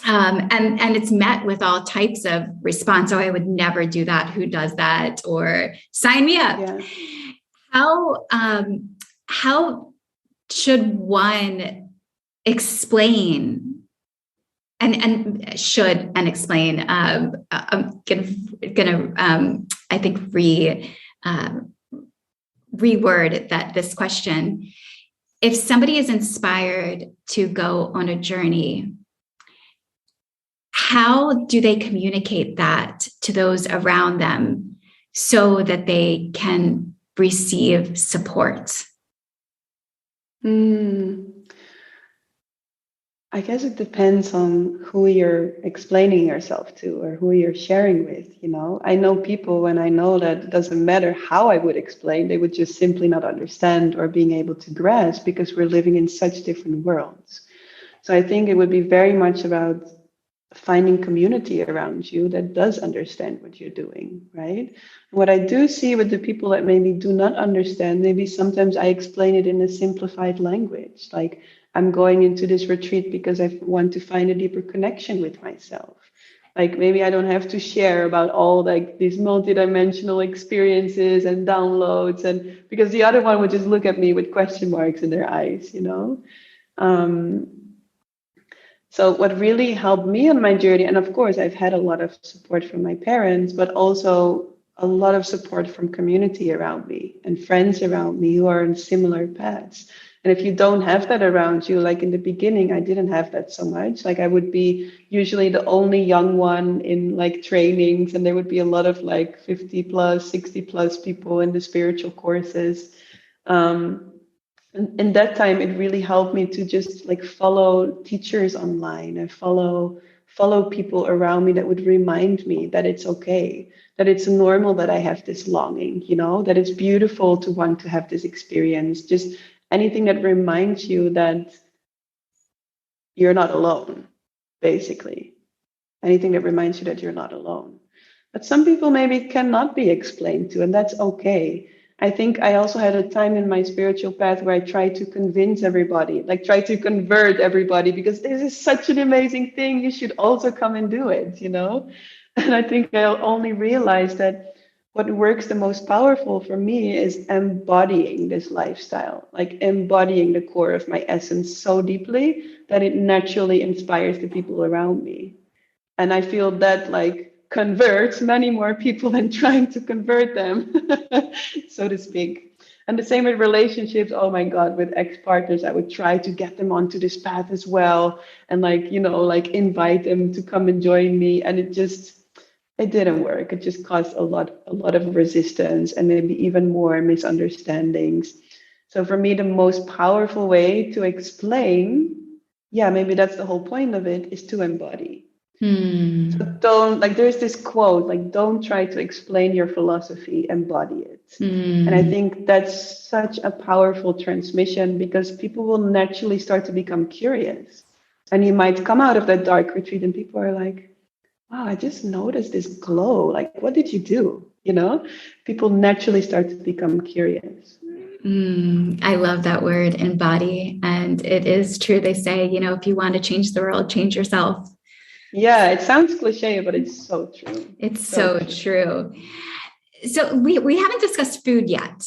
it's met with all types of response. Oh, I would never do that. Who does that? Or sign me up. Yeah. How should one explain and explain? I'm gonna I think reword this question. If somebody is inspired to go on a journey, how do they communicate that to those around them so that they can receive support? I guess it depends on who you're explaining yourself to or who you're sharing with. I know people when I know that it doesn't matter how I would explain, they would just simply not understand or being able to grasp, because we're living in such different worlds. So I think it would be very much about finding community around you that does understand what you're doing, right? What I do see with the people that maybe do not understand, maybe sometimes I explain it in a simplified language, like, I'm going into this retreat because I want to find a deeper connection with myself. Like maybe I don't have to share about all like these multidimensional experiences and downloads, and because the other one would just look at me with question marks in their eyes, So what really helped me on my journey, and of course I've had a lot of support from my parents, but also a lot of support from community around me and friends around me who are on similar paths. And if you don't have that around you, like in the beginning, I didn't have that so much. Like I would be usually the only young one in like trainings, and there would be a lot of like 50 plus, 60 plus people in the spiritual courses. And in that time, it really helped me to just like follow teachers online and follow people around me that would remind me that it's okay, that it's normal that I have this longing, that it's beautiful to want to have this experience. Just anything that reminds you that you're not alone, basically. Anything that reminds you that you're not alone. But some people maybe cannot be explained to, and that's okay. I think I also had a time in my spiritual path where I tried to convince everybody, like try to convert everybody, because this is such an amazing thing. You should also come and do it, And I think I only realized that what works the most powerful for me is embodying this lifestyle, like embodying the core of my essence so deeply that it naturally inspires the people around me. And I feel that like converts many more people than trying to convert them, so to speak. And the same with relationships. Oh my God, with ex-partners, I would try to get them onto this path as well. And like, like invite them to come and join me. And it didn't work. It just caused a lot of resistance and maybe even more misunderstandings. So for me, the most powerful way to explain, maybe that's the whole point of it, is to embody. So there's this quote, like, don't try to explain your philosophy, embody it. And I think that's such a powerful transmission, because people will naturally start to become curious. And you might come out of that dark retreat and people are like, wow, I just noticed this glow. Like, what did you do? People naturally start to become curious. I love that word, embody. And it is true. They say, if you want to change the world, change yourself. Yeah, it sounds cliche, but it's so true. It's so true. So we haven't discussed food yet.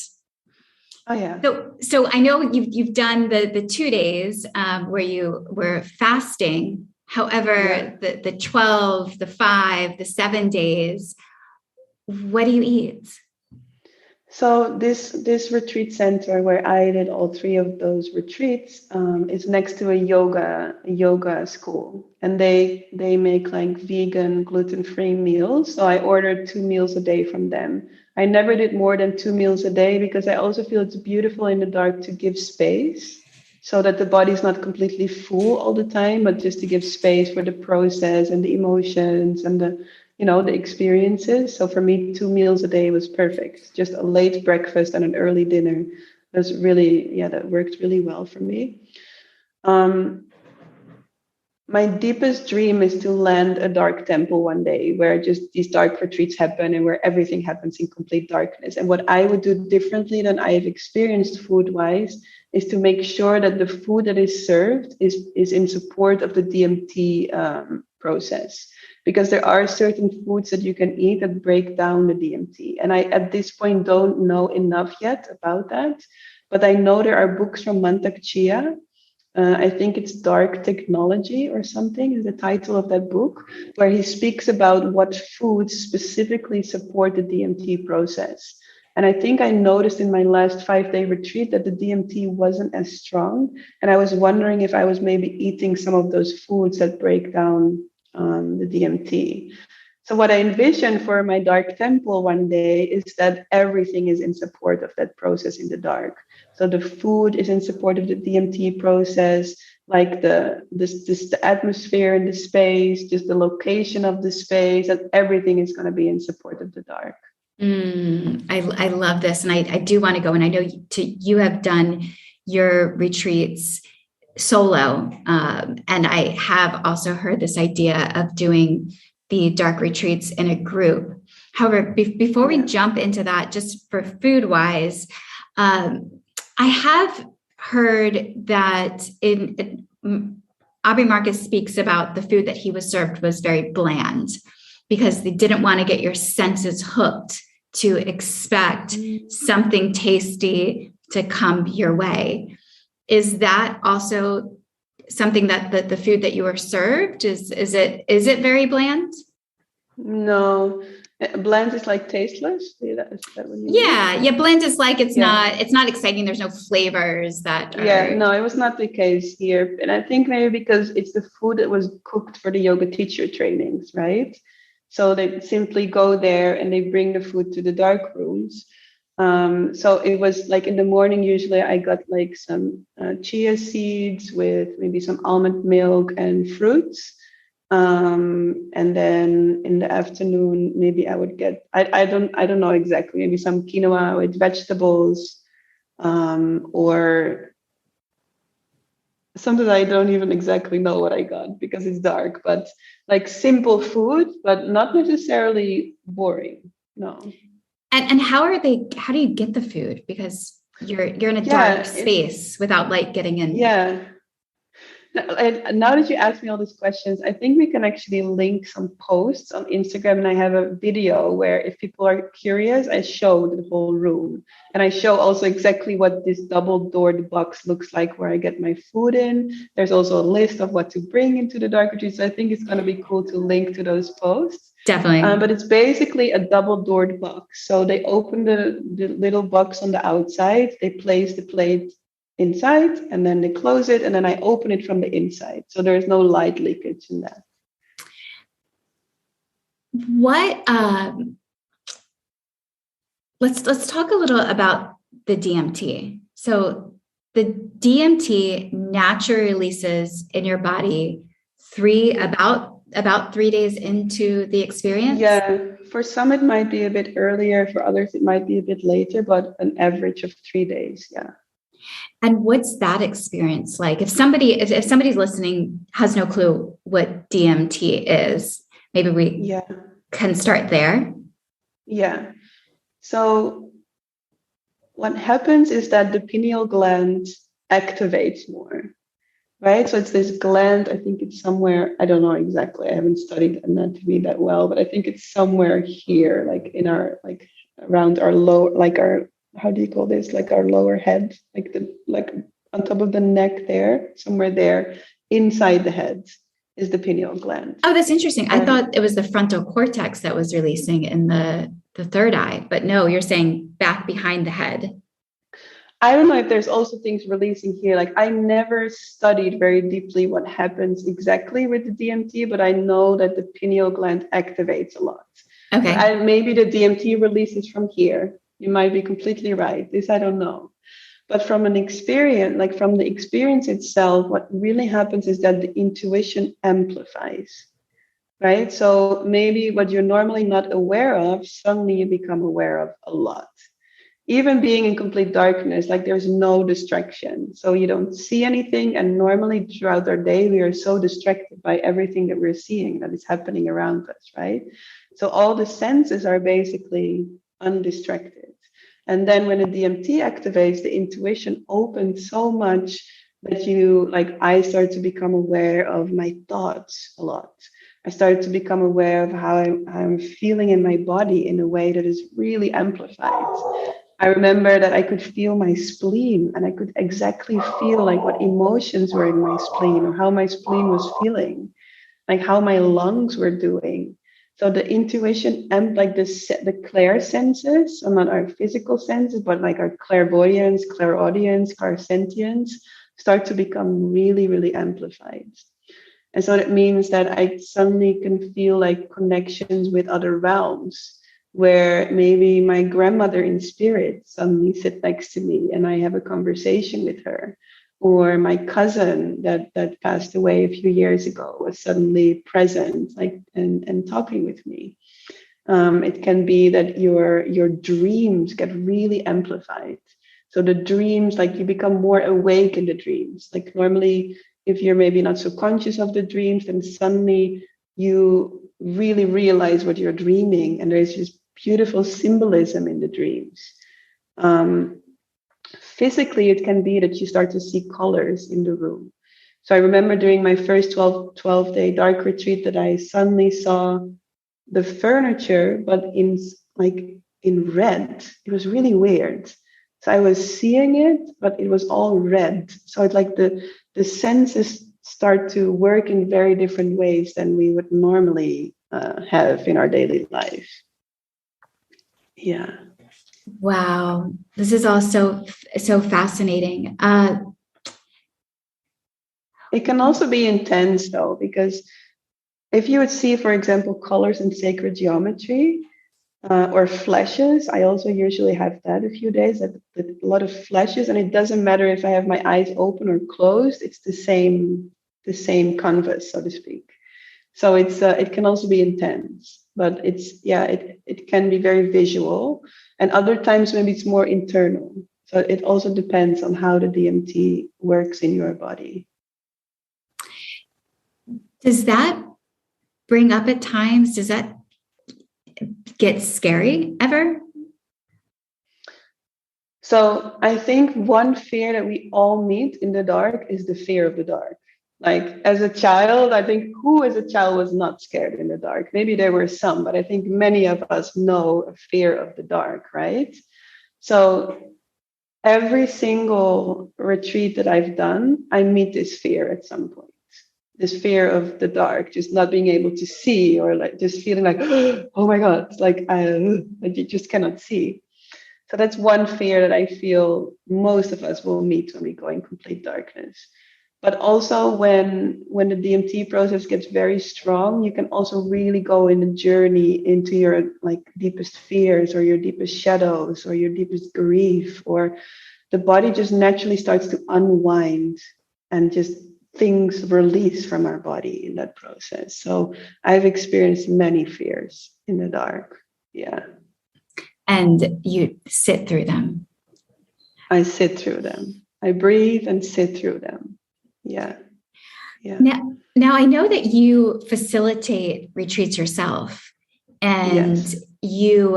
Oh yeah. So I know you've done the 2 days where you were fasting. However, the 12, the 5, the 7 days, what do you eat? So this retreat center where I did all 3 of those retreats is next to a yoga school, and they make like vegan, gluten-free meals. So I ordered 2 meals a day from them. I never did more than 2 meals a day, because I also feel it's beautiful in the dark to give space, so that the body's not completely full all the time, but just to give space for the process and the emotions and the experiences. So for me, 2 meals a day was perfect. Just a late breakfast and an early dinner was really, that worked really well for me. My deepest dream is to land a dark temple one day, where just these dark retreats happen and where everything happens in complete darkness. And what I would do differently than I have experienced food-wise is to make sure that the food that is served is in support of the DMT process. Because there are certain foods that you can eat that break down the DMT. And I, at this point, don't know enough yet about that. But I know there are books from Mantak Chia. I think it's Dark Technology or something is the title of that book, where he speaks about what foods specifically support the DMT process. And I think I noticed in my last 5-day retreat that the DMT wasn't as strong. And I was wondering if I was maybe eating some of those foods that break down the DMT. So what I envision for my dark temple one day is that everything is in support of that process in the dark. So the food is in support of the DMT process, like the atmosphere and the space, just the location of the space, and everything is going to be in support of the dark. I love this. And I do want to go. And I know you have done your retreats solo. And I have also heard this idea of doing the dark retreats in a group. However, before we jump into that, just for food wise, I have heard that Audrey Marcus speaks about the food that he was served was very bland, because they didn't want to get your senses hooked to expect something tasty to come your way. Is that also something that the food that you were served is it very bland? No, bland is like tasteless. Is that what you mean? Yeah. Bland is like it's not exciting. There's no flavors that are... Yeah, no, it was not the case here. And I think maybe because it's the food that was cooked for the yoga teacher trainings, right? So they simply go there and they bring the food to the dark rooms. So it was like in the morning, usually I got like some chia seeds with maybe some almond milk and fruits. And then in the afternoon, maybe I would get, I don't know exactly, maybe some quinoa with vegetables, or something I don't even exactly know what I got because it's dark, but like simple food, but not necessarily boring. No. And how do you get the food? Because you're in a dark space without light getting in. Yeah. And now that you asked me all these questions, I think we can actually link some posts on Instagram. And I have a video where if people are curious, I show the whole room. And I show also exactly what this double-doored box looks like where I get my food in. There's also a list of what to bring into the dark retreat. So I think it's going to be cool to link to those posts. Definitely. But it's basically a double-doored box. So they open the little box on the outside. They place the plate inside, and then they close it, and then I open it from the inside. So there's no light leakage in that. What let's talk a little about the DMT. So the DMT naturally releases in your body about 3 days into the experience. Yeah, for some it might be a bit earlier, for others it might be a bit later, but an average of 3 days. Yeah. And what's that experience like? If somebody's listening has no clue what DMT is, maybe we can start there. Yeah. So what happens is that the pineal gland activates more, right? So it's this gland, I think it's somewhere, I don't know exactly, I haven't studied anatomy that well, but I think it's somewhere here, like in our, like around our lower, like our, how do you call this? Like our lower head, like on top of the neck there, somewhere there, inside the head is the pineal gland. Oh, that's interesting. I thought it was the frontal cortex that was releasing in the third eye, but no, you're saying back behind the head. I don't know if there's also things releasing here. Like I never studied very deeply what happens exactly with the DMT, but I know that the pineal gland activates a lot. Okay. Maybe the DMT releases from here. You might be completely right. This I don't know. But from an experience, like from the experience itself, what really happens is that the intuition amplifies, right? So maybe what you're normally not aware of, suddenly you become aware of a lot. Even being in complete darkness, like there's no distraction. So you don't see anything. And normally throughout our day, we are so distracted by everything that we're seeing that is happening around us, right? So all the senses are basically undistracted. And then when the DMT activates, the intuition opens so much that I start to become aware of my thoughts a lot. I started to become aware of how I'm feeling in my body in a way that is really amplified. I remember that I could feel my spleen, and I could exactly feel like what emotions were in my spleen or how my spleen was feeling, like how my lungs were doing. So the intuition and like the clair senses, so not our physical senses, but like our clairvoyance, clairaudience, clairsentience, start to become really, really amplified. And so that means that I suddenly can feel like connections with other realms, where maybe my grandmother in spirit suddenly sits next to me and I have a conversation with her. Or my cousin that passed away a few years ago was suddenly present, and talking with me. It can be that your dreams get really amplified. So the dreams, like you become more awake in the dreams. Like normally, if you're maybe not so conscious of the dreams, then suddenly you really realize what you're dreaming, and there's this beautiful symbolism in the dreams. Physically, it can be that you start to see colors in the room. So I remember during my first 12-day dark retreat that I suddenly saw the furniture, but in red. It was really weird. So I was seeing it, but it was all red. So it's like the senses start to work in very different ways than we would normally have in our daily life. Yeah. Wow. This is all so fascinating. It can also be intense though, because if you would see, for example, colors in sacred geometry or flashes, I also usually have that a few days, a lot of flashes, and it doesn't matter if I have my eyes open or closed, it's the same canvas, so to speak. So it can also be intense, but it can be very visual, and other times maybe it's more internal. So it also depends on how the DMT works in your body. Does that bring up at times? Does that get scary ever? So I think one fear that we all meet in the dark is the fear of the dark. Like as a child, I think who as a child was not scared in the dark? Maybe there were some, but I think many of us know a fear of the dark, right? So every single retreat that I've done, I meet this fear at some point. This fear of the dark, just not being able to see, or like just feeling like, oh my God, it's like you just cannot see. So that's one fear that I feel most of us will meet when we go in complete darkness. But also when the DMT process gets very strong, you can also really go in a journey into your like deepest fears or your deepest shadows or your deepest grief, or the body just naturally starts to unwind and just things release from our body in that process. So I've experienced many fears in the dark. Yeah. And you sit through them. I sit through them. I breathe and sit through them. Yeah. Yeah. Now I know that you facilitate retreats yourself, and Yes. you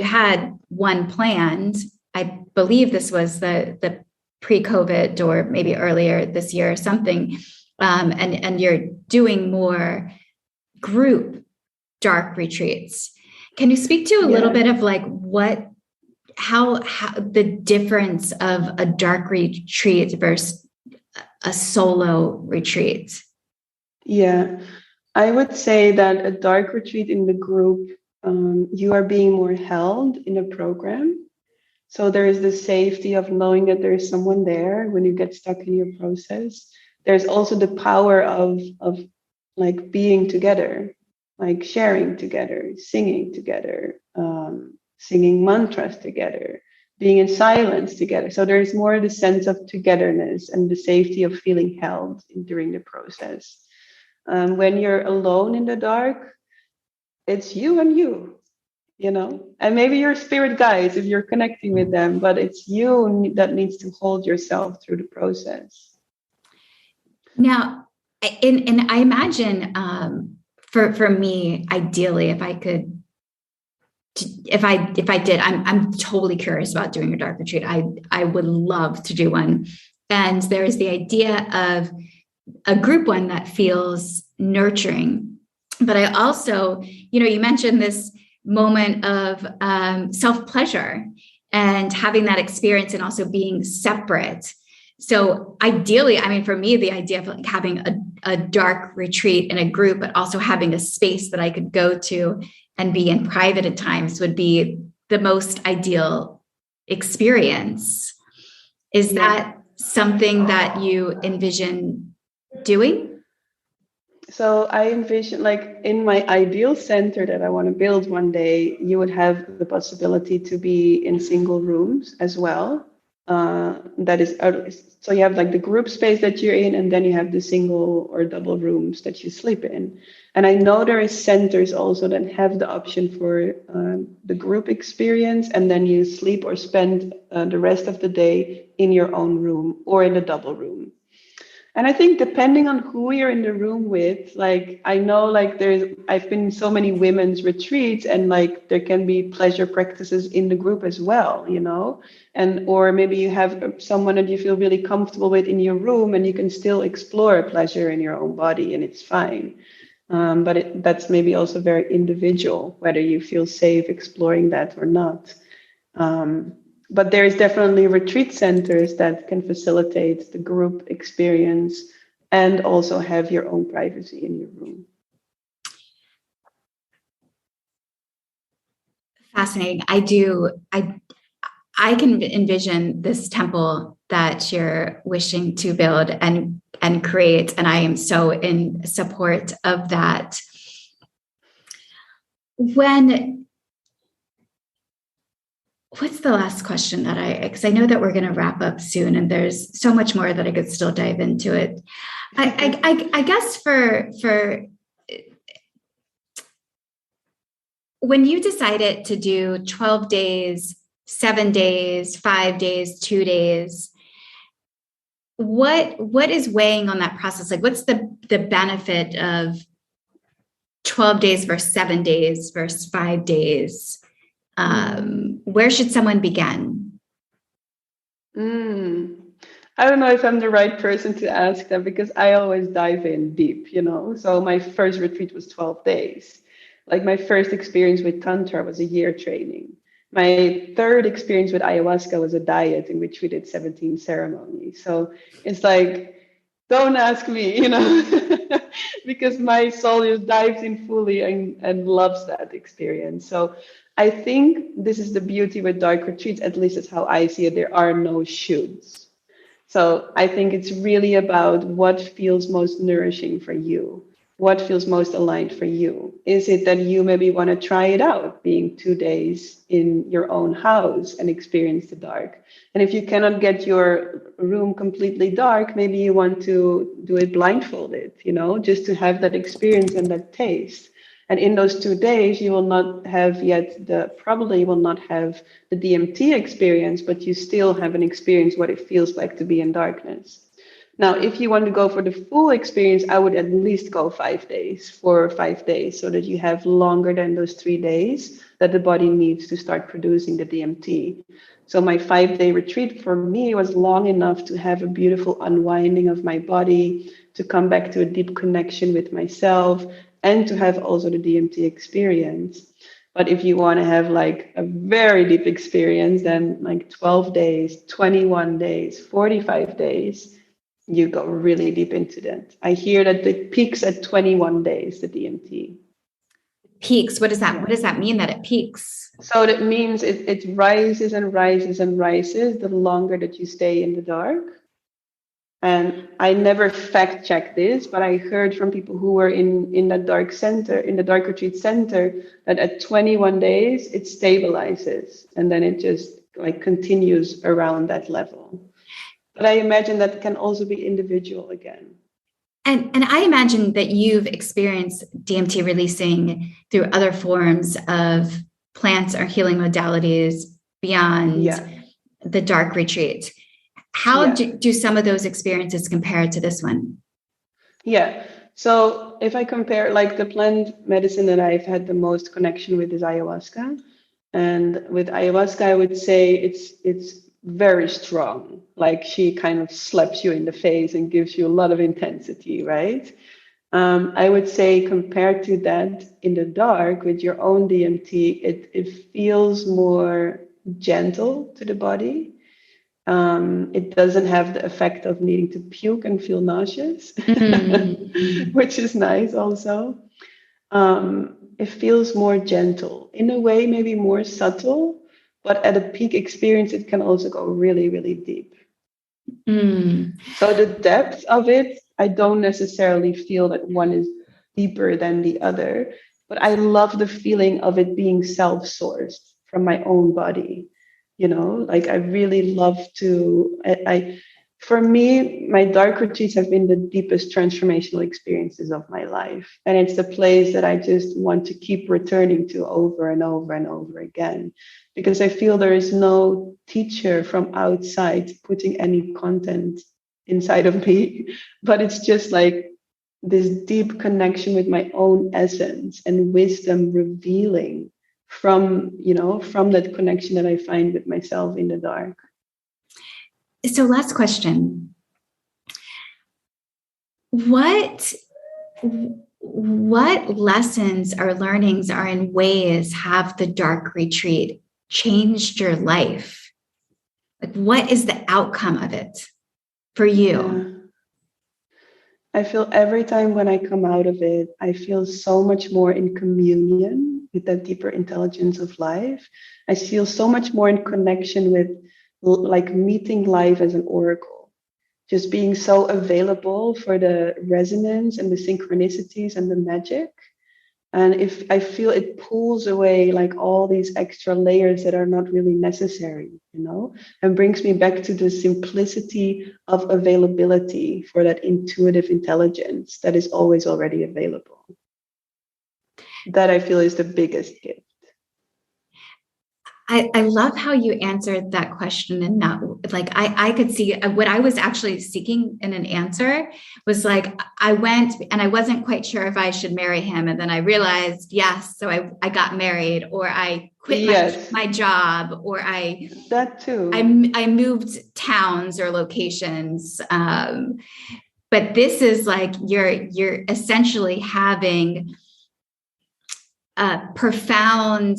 had one planned. I believe this was the pre-COVID or maybe earlier this year or something. And you're doing more group dark retreats. Can you speak to a little bit of like how the difference of a dark retreat versus a solo retreat? Yeah, I would say that a dark retreat in the group, you are being more held in a program. So there is the safety of knowing that there is someone there when you get stuck in your process. There's also the power of like being together, like sharing together, singing together, singing mantras together, being in silence together. So there's more the sense of togetherness and the safety of feeling held during the process. When you're alone in the dark, it's you and you know, and maybe your spirit guides if you're connecting with them, but it's you that needs to hold yourself through the process. Now, and I imagine for me, ideally, if I did, I'm totally curious about doing a dark retreat. I would love to do one. And there is the idea of a group one that feels nurturing. But I also, you mentioned this moment of self-pleasure and having that experience and also being separate. So ideally, I mean, for me, the idea of like having a dark retreat in a group, but also having a space that I could go to and be in private at times would be the most ideal experience. Is that something that you envision doing? So I envision, like in my ideal center that I want to build one day, you would have the possibility to be in single rooms as well. That is, so you have like the group space that you're in, and then you have the single or double rooms that you sleep in. And I know there is centers also that have the option for the group experience, and then you sleep or spend the rest of the day in your own room or in a double room. And I think depending on who you're in the room with, like I know like I've been in so many women's retreats, and like there can be pleasure practices in the group as well, and or maybe you have someone that you feel really comfortable with in your room, and you can still explore pleasure in your own body, and it's fine. But that's maybe also very individual, whether you feel safe exploring that or not. But there is definitely retreat centers that can facilitate the group experience and also have your own privacy in your room. Fascinating. I can envision this temple that you're wishing to build and create, and I am so in support of that. What's the last question because I know that we're going to wrap up soon, and there's so much more that I could still dive into it. I guess for when you decided to do 12 days, 7 days, 5 days, 2 days, what is weighing on that process? Like, what's the benefit of 12 days versus 7 days versus 5 days? Where should someone begin? I don't know if I'm the right person to ask that because I always dive in deep, you know. So my first retreat was 12 days. Like my first experience with Tantra was a year training. My third experience with ayahuasca was a diet in which we did 17 ceremonies. So it's like, don't ask me, you know, because my soul just dives in fully and loves that experience. So I think this is the beauty with dark retreats, at least that's how I see it. There are no shoulds. So I think it's really about what feels most nourishing for you. What feels most aligned for you? Is it that you maybe want to try it out, being 2 days in your own house and experience the dark? And if you cannot get your room completely dark, maybe you want to do it blindfolded, you know, just to have that experience and that taste. And in those 2 days, you will not have yet probably will not have the DMT experience, but you still have an experience what it feels like to be in darkness. Now, if you want to go for the full experience, I would at least go 5 days, 4 or 5 days, so that you have longer than those 3 days that the body needs to start producing the DMT. So my 5-day retreat for me was long enough to have a beautiful unwinding of my body, to come back to a deep connection with myself, and to have also the DMT experience. But if you want to have like a very deep experience, then like 12 days, 21 days, 45 days, you go really deep into that. I hear that it peaks at 21 days, the DMT. Peaks? What does that mean that it peaks? So that means it rises and rises and rises the longer that you stay in the dark. And I never fact checked this, but I heard from people who were in that dark center, in the dark retreat center, that at 21 days, it stabilizes. And then it just like continues around that level. But I imagine that can also be individual again. And I imagine that you've experienced DMT releasing through other forms of plants or healing modalities beyond the dark retreat. How do some of those experiences compare to this one? Yeah. So if I compare, like the plant medicine that I've had the most connection with is ayahuasca. And with ayahuasca, I would say it's very strong. Like she kind of slaps you in the face and gives you a lot of intensity, right? I would say compared to that in the dark with your own DMT, it feels more gentle to the body. It doesn't have the effect of needing to puke and feel nauseous, which is nice also. It feels more gentle, in a way, maybe more subtle, but at a peak experience, it can also go really, really deep. So the depth of it, I don't necessarily feel that one is deeper than the other, but I love the feeling of it being self-sourced from my own body. You know, like I really love for me, my dark retreats have been the deepest transformational experiences of my life. And it's the place that I just want to keep returning to over and over and over again, because I feel there is no teacher from outside putting any content inside of me, but it's just like this deep connection with my own essence and wisdom revealing from that connection that I find with myself in the dark. So last question. What lessons or learnings or in ways have the dark retreat changed your life? Like, what is the outcome of it for you? Yeah. I feel every time when I come out of it, I feel so much more in communion with that deeper intelligence of life. I feel so much more in connection with like meeting life as an oracle, just being so available for the resonance and the synchronicities and the magic. And if I feel it pulls away like all these extra layers that are not really necessary, and brings me back to the simplicity of availability for that intuitive intelligence that is always already available. That I feel is the biggest gift. I love how you answered that question, and not like I could see what I was actually seeking in an answer was like, I went and I wasn't quite sure if I should marry him. And then I realized, yes. So I got married, or I quit Yes, my job, or that too. I moved towns or locations. But this is like you're essentially having a profound,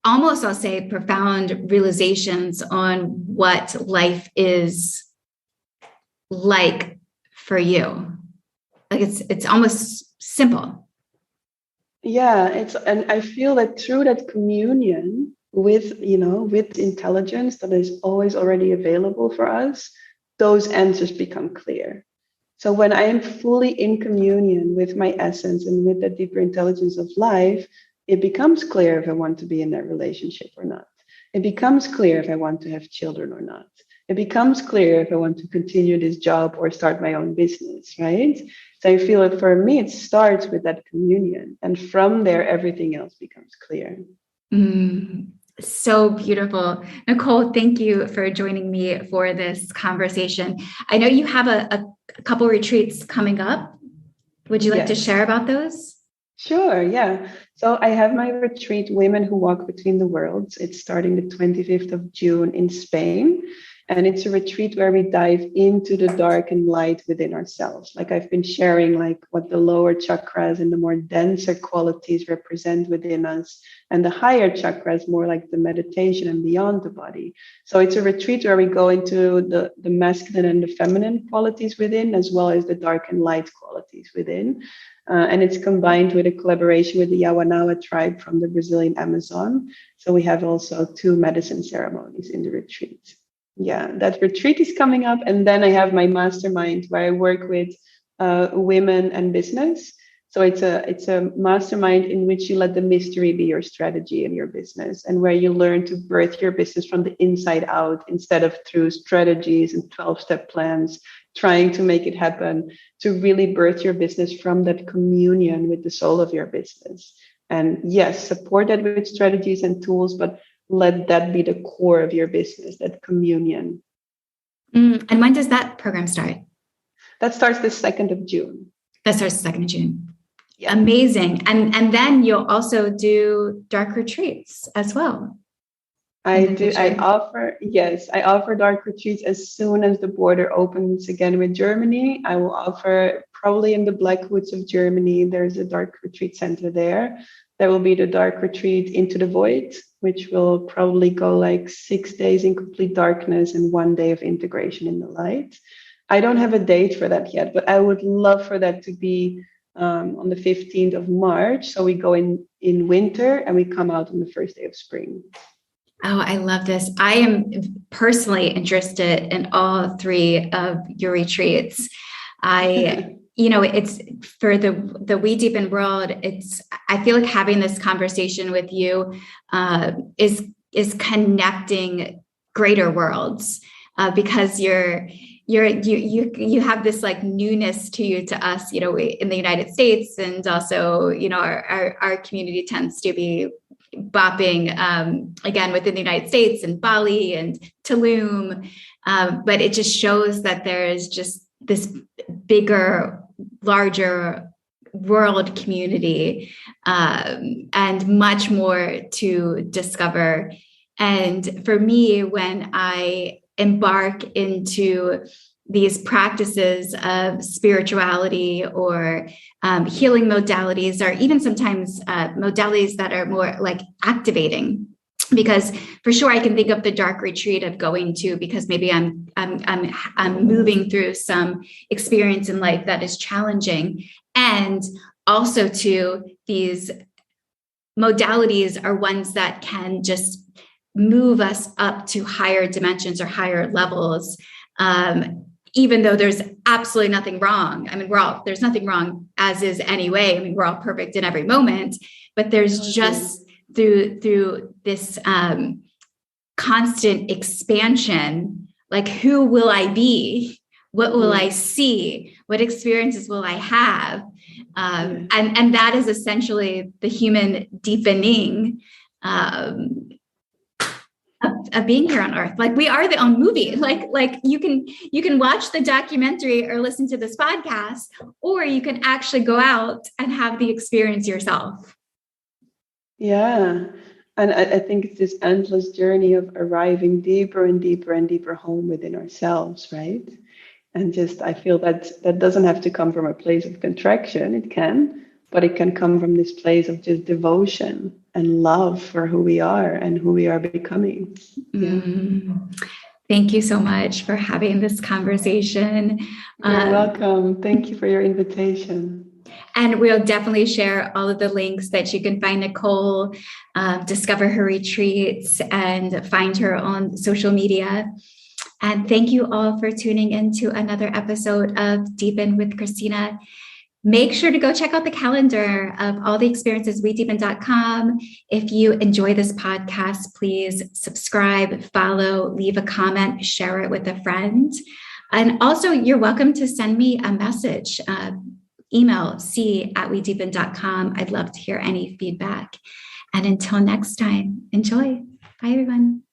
almost I'll say profound realizations on what life is like for you. Like it's almost simple. Yeah, and I feel that through that communion with, with intelligence that is always already available for us, those answers become clear. So when I am fully in communion with my essence and with the deeper intelligence of life, it becomes clear if I want to be in that relationship or not. It becomes clear if I want to have children or not. It becomes clear if I want to continue this job or start my own business, right? So I feel that for me, it starts with that communion. And from there, everything else becomes clear. So beautiful. Nicole, thank you for joining me for this conversation. I know you have a couple retreats coming up. Would you like to share about those? Sure, yeah. So I have my retreat, Women Who Walk Between the Worlds. It's starting the 25th of June in Spain. And it's a retreat where we dive into the dark and light within ourselves. Like I've been sharing, like what the lower chakras and the more denser qualities represent within us, and the higher chakras more like the meditation and beyond the body. So it's a retreat where we go into the masculine and the feminine qualities within, as well as the dark and light qualities within. And it's combined with a collaboration with the Yawanawa tribe from the Brazilian Amazon. So we have also 2 medicine ceremonies in the retreat. Yeah, that retreat is coming up. And then I have my mastermind where I work with women and business. So it's a mastermind in which you let the mystery be your strategy in your business, and where you learn to birth your business from the inside out instead of through strategies and 12-step plans, trying to make it happen, to really birth your business from that communion with the soul of your business. And yes, support that with strategies and tools, but let that be the core of your business, that communion. And when does that program start? That starts the 2nd of June. That starts the 2nd of June. Yeah. Amazing. And then you'll also do dark retreats as well. I do. I offer dark retreats as soon as the border opens again with Germany. I will offer probably in the Blackwoods of Germany. There's a dark retreat center there. There will be the dark retreat Into the Void, which will probably go like 6 days in complete darkness and 1 day of integration in the light. I don't have a date for that yet, but I would love for that to be on the 15th of March. So we go in winter and we come out on the first day of spring. Oh, I love this. I am personally interested in all 3 of your retreats. It's for the We Deepen world. I feel like having this conversation with you is connecting greater worlds because you have this like newness to you, to us, in the United States, and also, our community tends to be bopping again within the United States and Bali and Tulum. But it just shows that there is just this bigger, larger world community and much more to discover. And for me, when I embark into these practices of spirituality or healing modalities, or even sometimes modalities that are more like activating, because for sure I can think of the dark retreat of going to, because maybe I'm moving through some experience in life that is challenging, and also to these modalities are ones that can just move us up to higher dimensions or higher levels. Even though there's absolutely nothing wrong. I mean, there's nothing wrong as is anyway. I mean, we're all perfect in every moment, but there's just through this constant expansion, like, who will I be? What will I see? What experiences will I have? And that is essentially the human deepening of being here on Earth. Like, we are the own movie. Like you can watch the documentary or listen to this podcast, or you can actually go out and have the experience yourself. Yeah, And I think it's this endless journey of arriving deeper and deeper and deeper home within ourselves, right? And just, I feel that doesn't have to come from a place of contraction. It can, but it can come from this place of just devotion and love for who we are and who we are becoming. Yeah. Thank you so much for having this conversation. You're welcome. Thank you for your invitation. And we'll definitely share all of the links that you can find Nicole, discover her retreats, and find her on social media. And thank you all for tuning into another episode of Deepen with Christina. Make sure to go check out the calendar of all the experiences, wedeepen.com. If you enjoy this podcast, please subscribe, follow, leave a comment, share it with a friend. And also, you're welcome to send me a message. Email c@wedeepen.com. I'd love to hear any feedback. And until next time, enjoy. Bye, everyone.